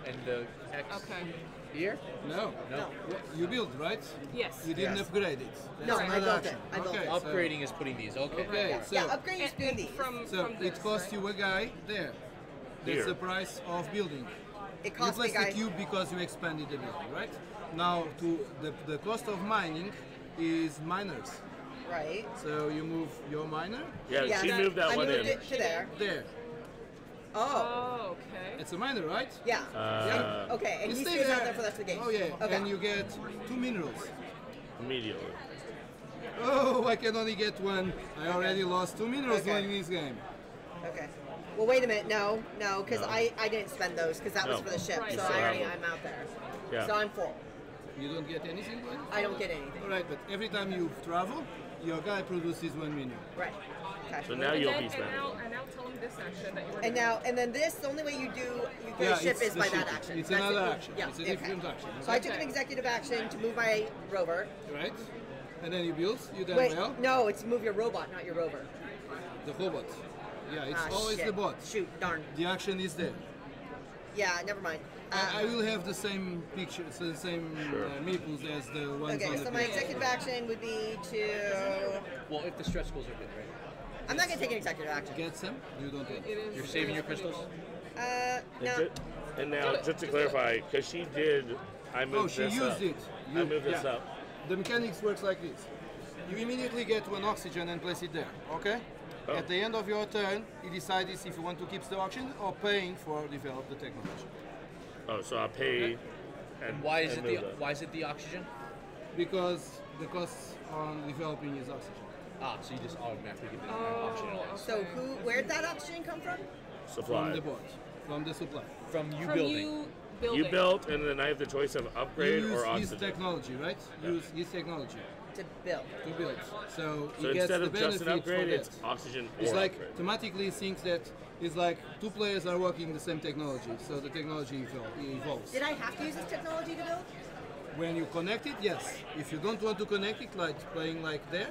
And the X Okay. here? No. No. You build, right? Yes. You didn't Yes. upgrade it. That's No, not I built action. it. I built okay, it. Upgrading is putting these. Okay. Okay, Yeah, so yeah, upgrade is doing these. From so from this, it costs right? you a guy there. That's Here. the price of building. It You costs me, place the guys. cube because you expanded the building, right? Now, the cost of mining is miners. Right. So you move your miner Yeah, Yeah, she moved that I one moved in. it to there. there. Oh. Oh, okay. It's a miner, right? Yeah. Uh, Okay, and You he stay stays out there. there for the rest of the game. Oh yeah, Okay. and you get 2 minerals. Immediately. Oh, I can only get one. I already lost 2 minerals Okay. in this game. Okay. Well, wait a minute. No, because No. I didn't spend those because that was No. for the ship. Right. So You still I already have I'm out there. Yeah. So I'm full. You don't get anything, then? I don't get anything. All right, but every time you travel, your guy produces 1 mineral. Right. Okay. So now And you'll then, be and spending. now tell him this action that you were And doing. then this, the only way you get Yeah, a ship it's is the by ship. that action. It's That's another it. action. Yeah. It's a okay. different action. So I okay? took an executive action to move my rover. Right? And then you build, you done Wait, well. no, it's move your robot, not your rover. The robot. Yeah, it's Ah, always shit. the bot. Shoot, darn. The action is there. Yeah, never mind. I will have the same pictures, the same meeples as the ones on Okay, the so my page. executive action would be to. Well, if the stretch goals are good, right? I'm not gonna take an executive action. Get some? You don't get. It is. You're saving your crystals? No. And now, just to clarify, because she did, I moved Oh, she this used up. it. I moved this yeah. up. The mechanics works like this. You immediately get one oxygen and place it there, okay? Oh. At the end of your turn, you decide if you want to keep the auction or paying for develop the technology. Oh, so I'll pay. And Why is and it move the that. why is it the oxygen? Because the cost on developing is oxygen. Ah, so you just automatically give it an Oh, oxygen okay. So where'd that oxygen come from? Supply? From the bot, from the supply. from you From building. you building. You built, and then I have the choice of You upgrade use or his oxygen. technology, right? Use his technology To build. to build. So, So he gets instead the of just benefit an upgrade, for it's that. oxygen or It's like upgrade. thematically thinks that it's like 2 players are working the same technology, so the technology evolves. Did I have to use this technology to build? When you connect it, yes. If you don't want to connect it, like playing like there,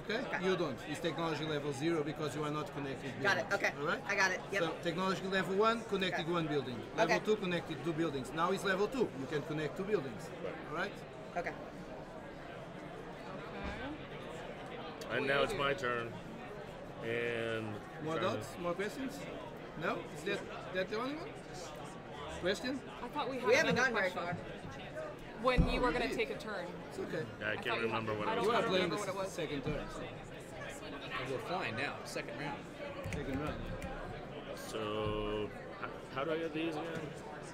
okay, you don't. It's technology level 0 because you are not connected. Got it. buildings, Okay. All right. I got it. Yep. So technology level 1 connected Okay. 1 building. Level Okay. 2 connected 2 buildings. Now it's level 2. You can connect 2 buildings. All right. Okay. And now it's my turn. And More trying to- doubts? More questions? No? Is that the only one? Question? I thought we had We haven't another gone very question. far. When you were we going to did. take a turn. It's okay. Yeah, I thought can't you remember had- what I it don't You was. are playing remember what it the was. second turn. We're flying now, second round. Second round. So, how do I get these again?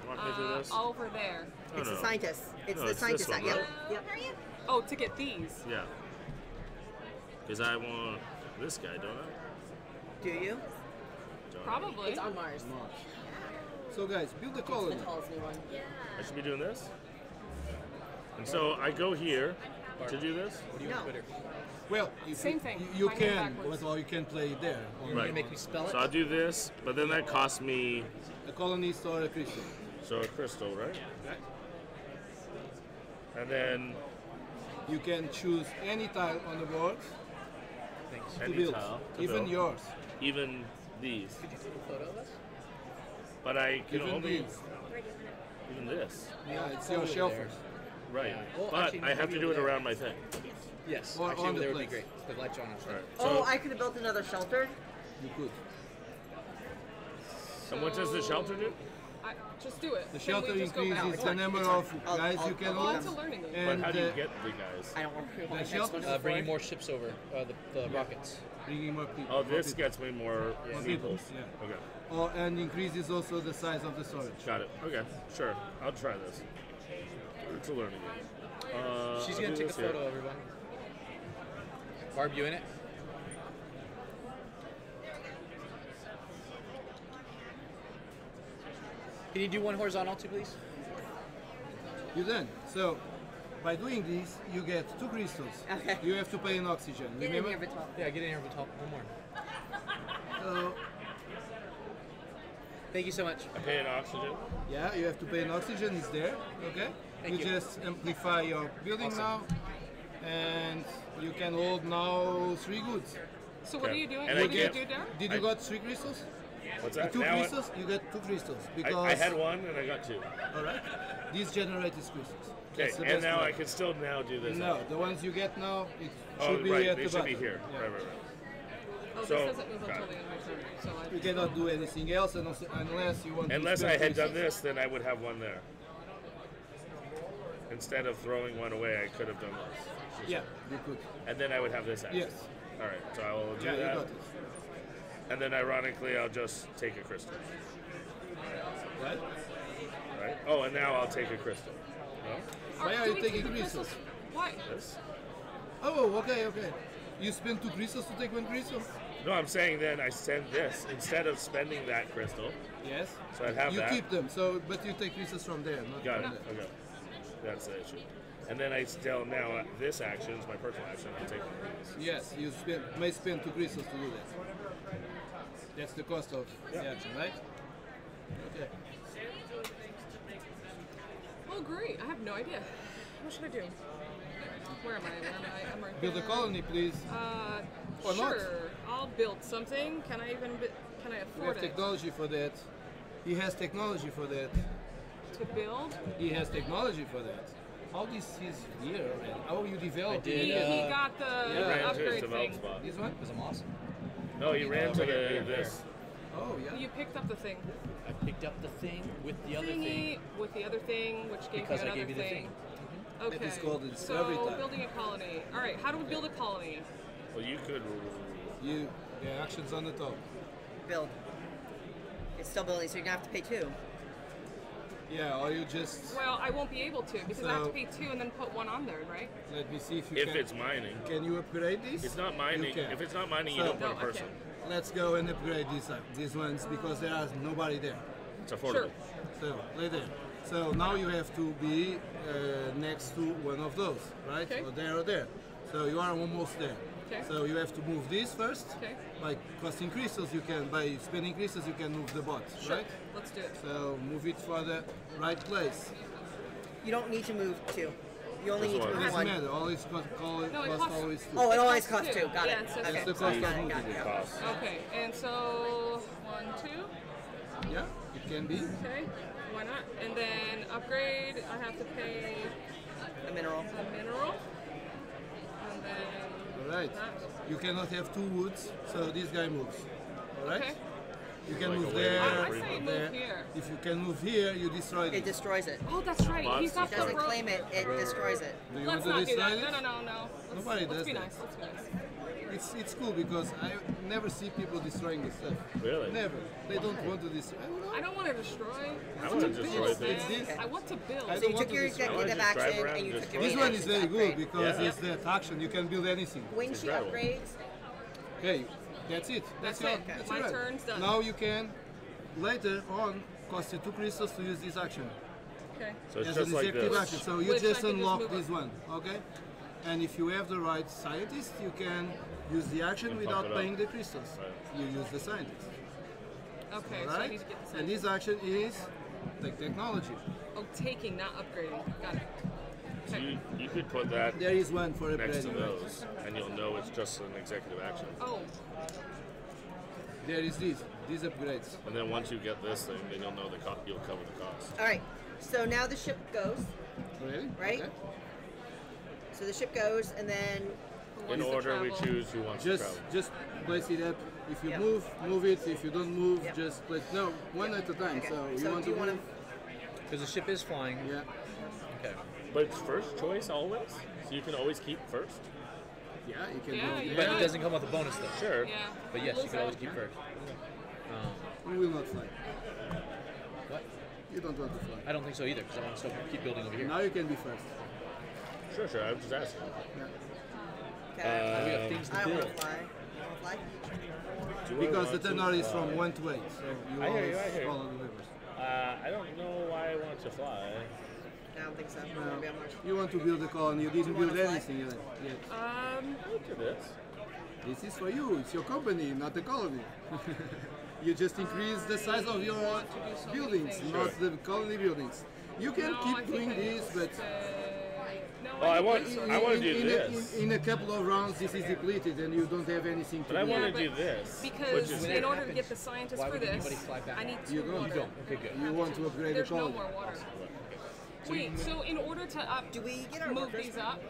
Walk me through this. Over there. Oh, It's no. the scientist. It's No, the it's scientist this one, side. Yep. right? Yep. Oh, to get these. Yeah. Because I want this guy, don't I? Do you? Don't I? Probably. It's on Mars. March. So guys, build the It's colony. the tallest new one. I should be doing this. And so I go here to do this. What do you No. on Twitter? Well, if Same you, thing. You Mine is can, backwards. or you can play it there. You're Right. gonna make me spell it? So I'll do this, but then that costs me A colonist or a crystal. so a crystal, right? And then You can choose any tile on the board Thanks. to any build, tile, to even build. yours. Even these, Could you take a photo of us? but I can Even only these. even this, Yeah, it's Over your there. shelters. right? Yeah. Well, But actually, I have to maybe do it over there. around my thing. Yes, Or actually on over the there would be place. great. The lights are on us. Right. Oh, So, I could have built another shelter. You could. and what does the shelter do? Just do it. The Then shelter we just go back. increases it's the fine, number it's of fine. guys I'll- you can I'll- Well, hold. it's a learning game. But And how do you get the guys? I don't want to. the shelters Bringing more ships over, the rockets. bringing more people. Oh, more this people. gets me more people, meeples. yeah. Okay, Oh, and increases also the size of the storage. got it. Okay, sure. I'll try this. It's a learning game. She's I'll gonna do take a this here. photo, everyone. Barb, you in it? Can you do one horizontal too, please? You then. So, by doing this, you get 2 crystals. Okay. You have to pay an oxygen. Get in Remember? here, Vital. Yeah, get in here, Vital. One more. So, Thank you so much. I pay an oxygen. yeah, you have to pay an oxygen. It's there. Okay. Thank you. Just amplify your building Awesome. now, and you can hold now 3 goods. So what are Okay. you doing? And What I do you get- do, Darren? Did you got 3 crystals? What's that? 2 Now crystals? You get 2 crystals because. I had one and I got 2. All right. These generate these crystals. Okay, That's the and best now way. I can still now do this. No, the ones you get now, it Oh, should be right. at They the should bottom. be here. Yeah. Right, right, right. Oh, So- this doesn't move got until it. the end of your turn. So I You cannot do anything else unless you want Unless to I spend had done crystals. this, then I would have one there. Instead of throwing one away, I could have done this. Yeah, you could. And then I would have this action. Yes. All right, so I will do Yeah, you that. got it. And then ironically, I'll just take a crystal. Right? Right? Oh, and now I'll take a crystal. No? Why are do you we taking take the crystals? Why? This? Oh, okay. You spend 2 crystals to take 1 crystal? No, I'm saying then I send this instead of spending that crystal. Yes. So I'd have You that. keep them, but you take crystals from there, not Got it. from there. Okay. That's the issue. And then I still now this action is my personal action. I take one of these. Yes, you may spend 2 crystals to do that. That's the cost of the action, right? Okay. Oh, great. I have no idea. What should I do? Where am I? I'm right Build a there. colony, please. Or Sure. not. I'll build something. Can I even? Can I We afford have it technology for that. He has technology for that. to build? He has technology for that. How this is here already? How you develop I did, He it? got the Yeah. Ran to his upgrade develop thing. spot. This one? Because I'm awesome. No, he ran to right here, this. Oh, yeah. You picked up the thing. I picked up the thing with the other Thingy thing with the other thing, which gave because you I another gave you the thing. thing. Okay. That is called the discovery so time. building a colony. All right. How do we build a colony? Well, you could. The action's on the top. Build. It's still building, so you're gonna have to pay 2. Yeah, or you just Well, I won't be able to because I have to So- pay 2 and then put 1 on there, right? let me see if you If can. it's mining, Can you upgrade this? it's not mining. You can. If it's not mining, you So- don't put No, a I person. can't. Let's go and upgrade these ones because there is nobody there. It's affordable. Sure. So, right there. So now you have to be next to one of those, right? Okay. Or there. So you are almost there. Okay. So you have to move this first. Okay. By costing crystals, by spending crystals, you can move the bot, Sure. right? Let's do it. So move it for the right place. You don't need to move 2. You only Just need to one. move Doesn't 1. matter. Always cost No, it costs- always 2. Oh, it always costs costs 2. 2. Got Yeah, it. it says Okay. That's the two. cost Got of it, got moving it, it. got it. Cost. Okay. And so 1, 2. Yeah, it can be. Okay. Why not? And then upgrade. I have to pay A mineral. a mineral. And then All right. that. You cannot have 2 woods, so this guy moves. All right. Okay. You can Like move a way to there. get I free say move. move there. here. If you can move here, you destroy It it. destroys it. Oh, that's right. He's got It the doesn't rope. claim it, it destroys it. Do you Let's want not to do that. destroy it? No. Nobody Let's does be that. nice. Let's be nice. It's cool because I never see people destroying this stuff. Really? Never. They don't want to destroy. I don't want to destroy. I want to destroy It's things. this. I want to build. I So don't you want took to your destroy. I wanna executive just drive action around and you and took destroy your This it. one is very good upgrade. because Yeah. it's that action. You can build anything. When she incredible. upgrades, Okay, that's it. That's your- it. That's My right. turn's done. Now you can later on cost you 2 crystals to use this action. Okay. So it's As just an like executive this. action. So you Which I just can just unlock move this up. one, okay? And if you have the right scientist, you can use the action pump without it up. paying the crystals. Right. You use the scientist, Okay. So I right? need to get this. And this action is take technology. Oh, taking, not upgrading. Got it. So Okay. you could put that There is one for next to upgrading. those, and you'll know it's just an executive action. Oh, There is this. These upgrades. And then once you get this thing, then you'll know you'll cover the cost. all right. So now the ship goes, Really? right? Okay. So the ship goes, and then In wants to order, we travel. choose who wants to Just travel. place it up. If you Yeah. move it. If you don't move, Yeah. just place. No, one at a time. okay. So you So want do you to want move? to? Because the ship is flying. Yeah. Okay. But it's first choice always, so you can always keep first. Yeah, you can Yeah, move you there. But it doesn't come with a bonus though. Sure. yeah. But yes, you can always keep Listen. first. You will not fly. What? You don't want to fly. I don't think so either, because I want to still keep building over here. Now you can be first. Sure. I was just asking. Okay. we have things to I don't want build. to fly. You want to fly? Do I Because the want to tenor is fly? from 1 to 8, so you I hear always you, I hear you. follow the rivers. I don't know why I want to fly. I don't think so. No. Maybe I'm not. You want to build a colony, you didn't You wanna build fly? anything yet. Look at this. This is for you, it's your company, not the colony. You just increase the size of your want to do so many buildings, things. not the colony buildings. You can No, I keep think doing I this, need but to- No, Oh, I think want- so. I want to do in this. In a couple of rounds, this is depleted and you don't have anything to But I do. want Yeah, to do but this. Because which is When in that order to get happens, the scientist why for would this, anybody fly back? I need You 2 don't. water. You don't. Okay, good. You want to upgrade the There's no colony. more water. Wait, so in order to Do we get our move workers these from- up,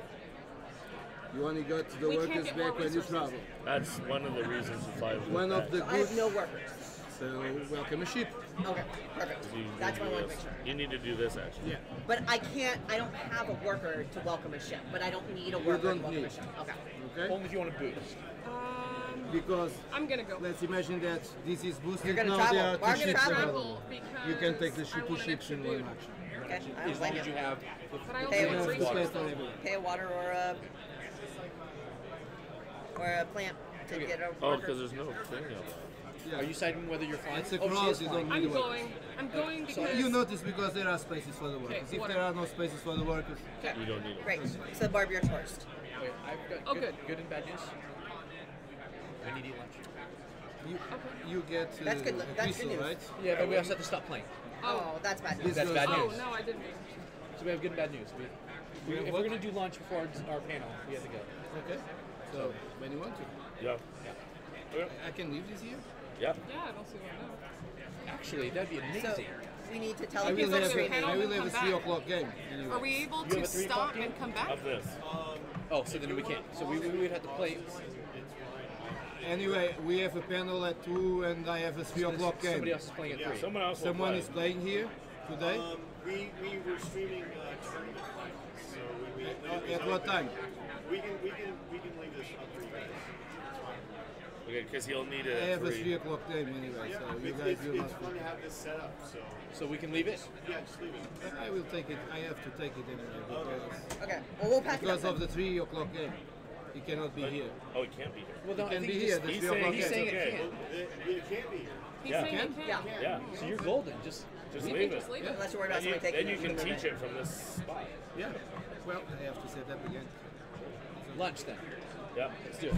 You only got the We can't workers get more back when you resources. travel. That's one of the reasons to fly with One of that. the I have good. no workers. So welcome a ship. Okay, perfect. You That's need what I to do wanted to this. make sure. You need to do this actually. Yeah. But I don't have a worker to welcome a ship, but I don't need a worker don't to welcome need. a ship. Okay. Okay. Only if you want to boost. Because I'm gonna go. let's imagine that this is boosted. You're gonna now travel. there are Well, two I'm gonna ships travel. available. Because You can take the I two want an ships extra in one dude. action. Okay. I As don't long blame as you you. have. But I Pay also one want for resources. water. Everywhere. Pay a water or a plant to Okay. get a Oh, worker. because there's no thing of that. Yeah. Are you deciding whether you're flying? It's a Oh, she cross, is you flying. don't I'm need going. I'm going because You notice because there are spaces for the workers. Okay, If water. there are no spaces for the workers, You don't need it. Great. So Barb, you're first. Wait, I've got Oh, good. good and bad news. I need to eat lunch. you get That's good. a That's good pistol, news. right? Yeah, but we also have to stop playing. Oh, that's bad This news. That's goes- bad oh news. no, I didn't. So we have good and bad news. If what? we're gonna do lunch before our panel, we have to go. Okay. So when you want to, Yeah. I can leave this here. Yeah. Yeah, I don't see why not. Actually, that'd be So amazing. we need to tell I them will Because have of the a, panel I will and have a come 3 back. o'clock game. Anyway. Are we able You have to a 3 o'clock stop game? and come back? Of this. Oh, so then we can't. So we would have to play. Anyway, we have a panel at 2 and I have a 3 o'clock game. Somebody else is playing at 3. Someone else will Someone play. is playing here today. We were streaming tournament fights, so we At what time? we can leave this up for you guys. Okay, because he'll need I it have at a 3 3. o'clock game anyway, so you guys It's will fun not. to have this set up, so So we can leave it. yeah, just leave it. I will take it. I have to take it anyway Okay. Well, we'll pack because it up. of the 3 o'clock game. He cannot be here. Oh, he can't be here. Well, no, He I can think be he here. just, The he's 3 saying- o'clock he's game. saying it okay. can't. It can't be here. He's Yeah. saying Can? it can. Yeah. So you're golden. Just Just We leave can it. just leave it. Unless you're worried about And you, somebody taking then you can it. teach it from this spot. Yeah. Well, I have to set up again. lunch then. Yeah. Let's do it.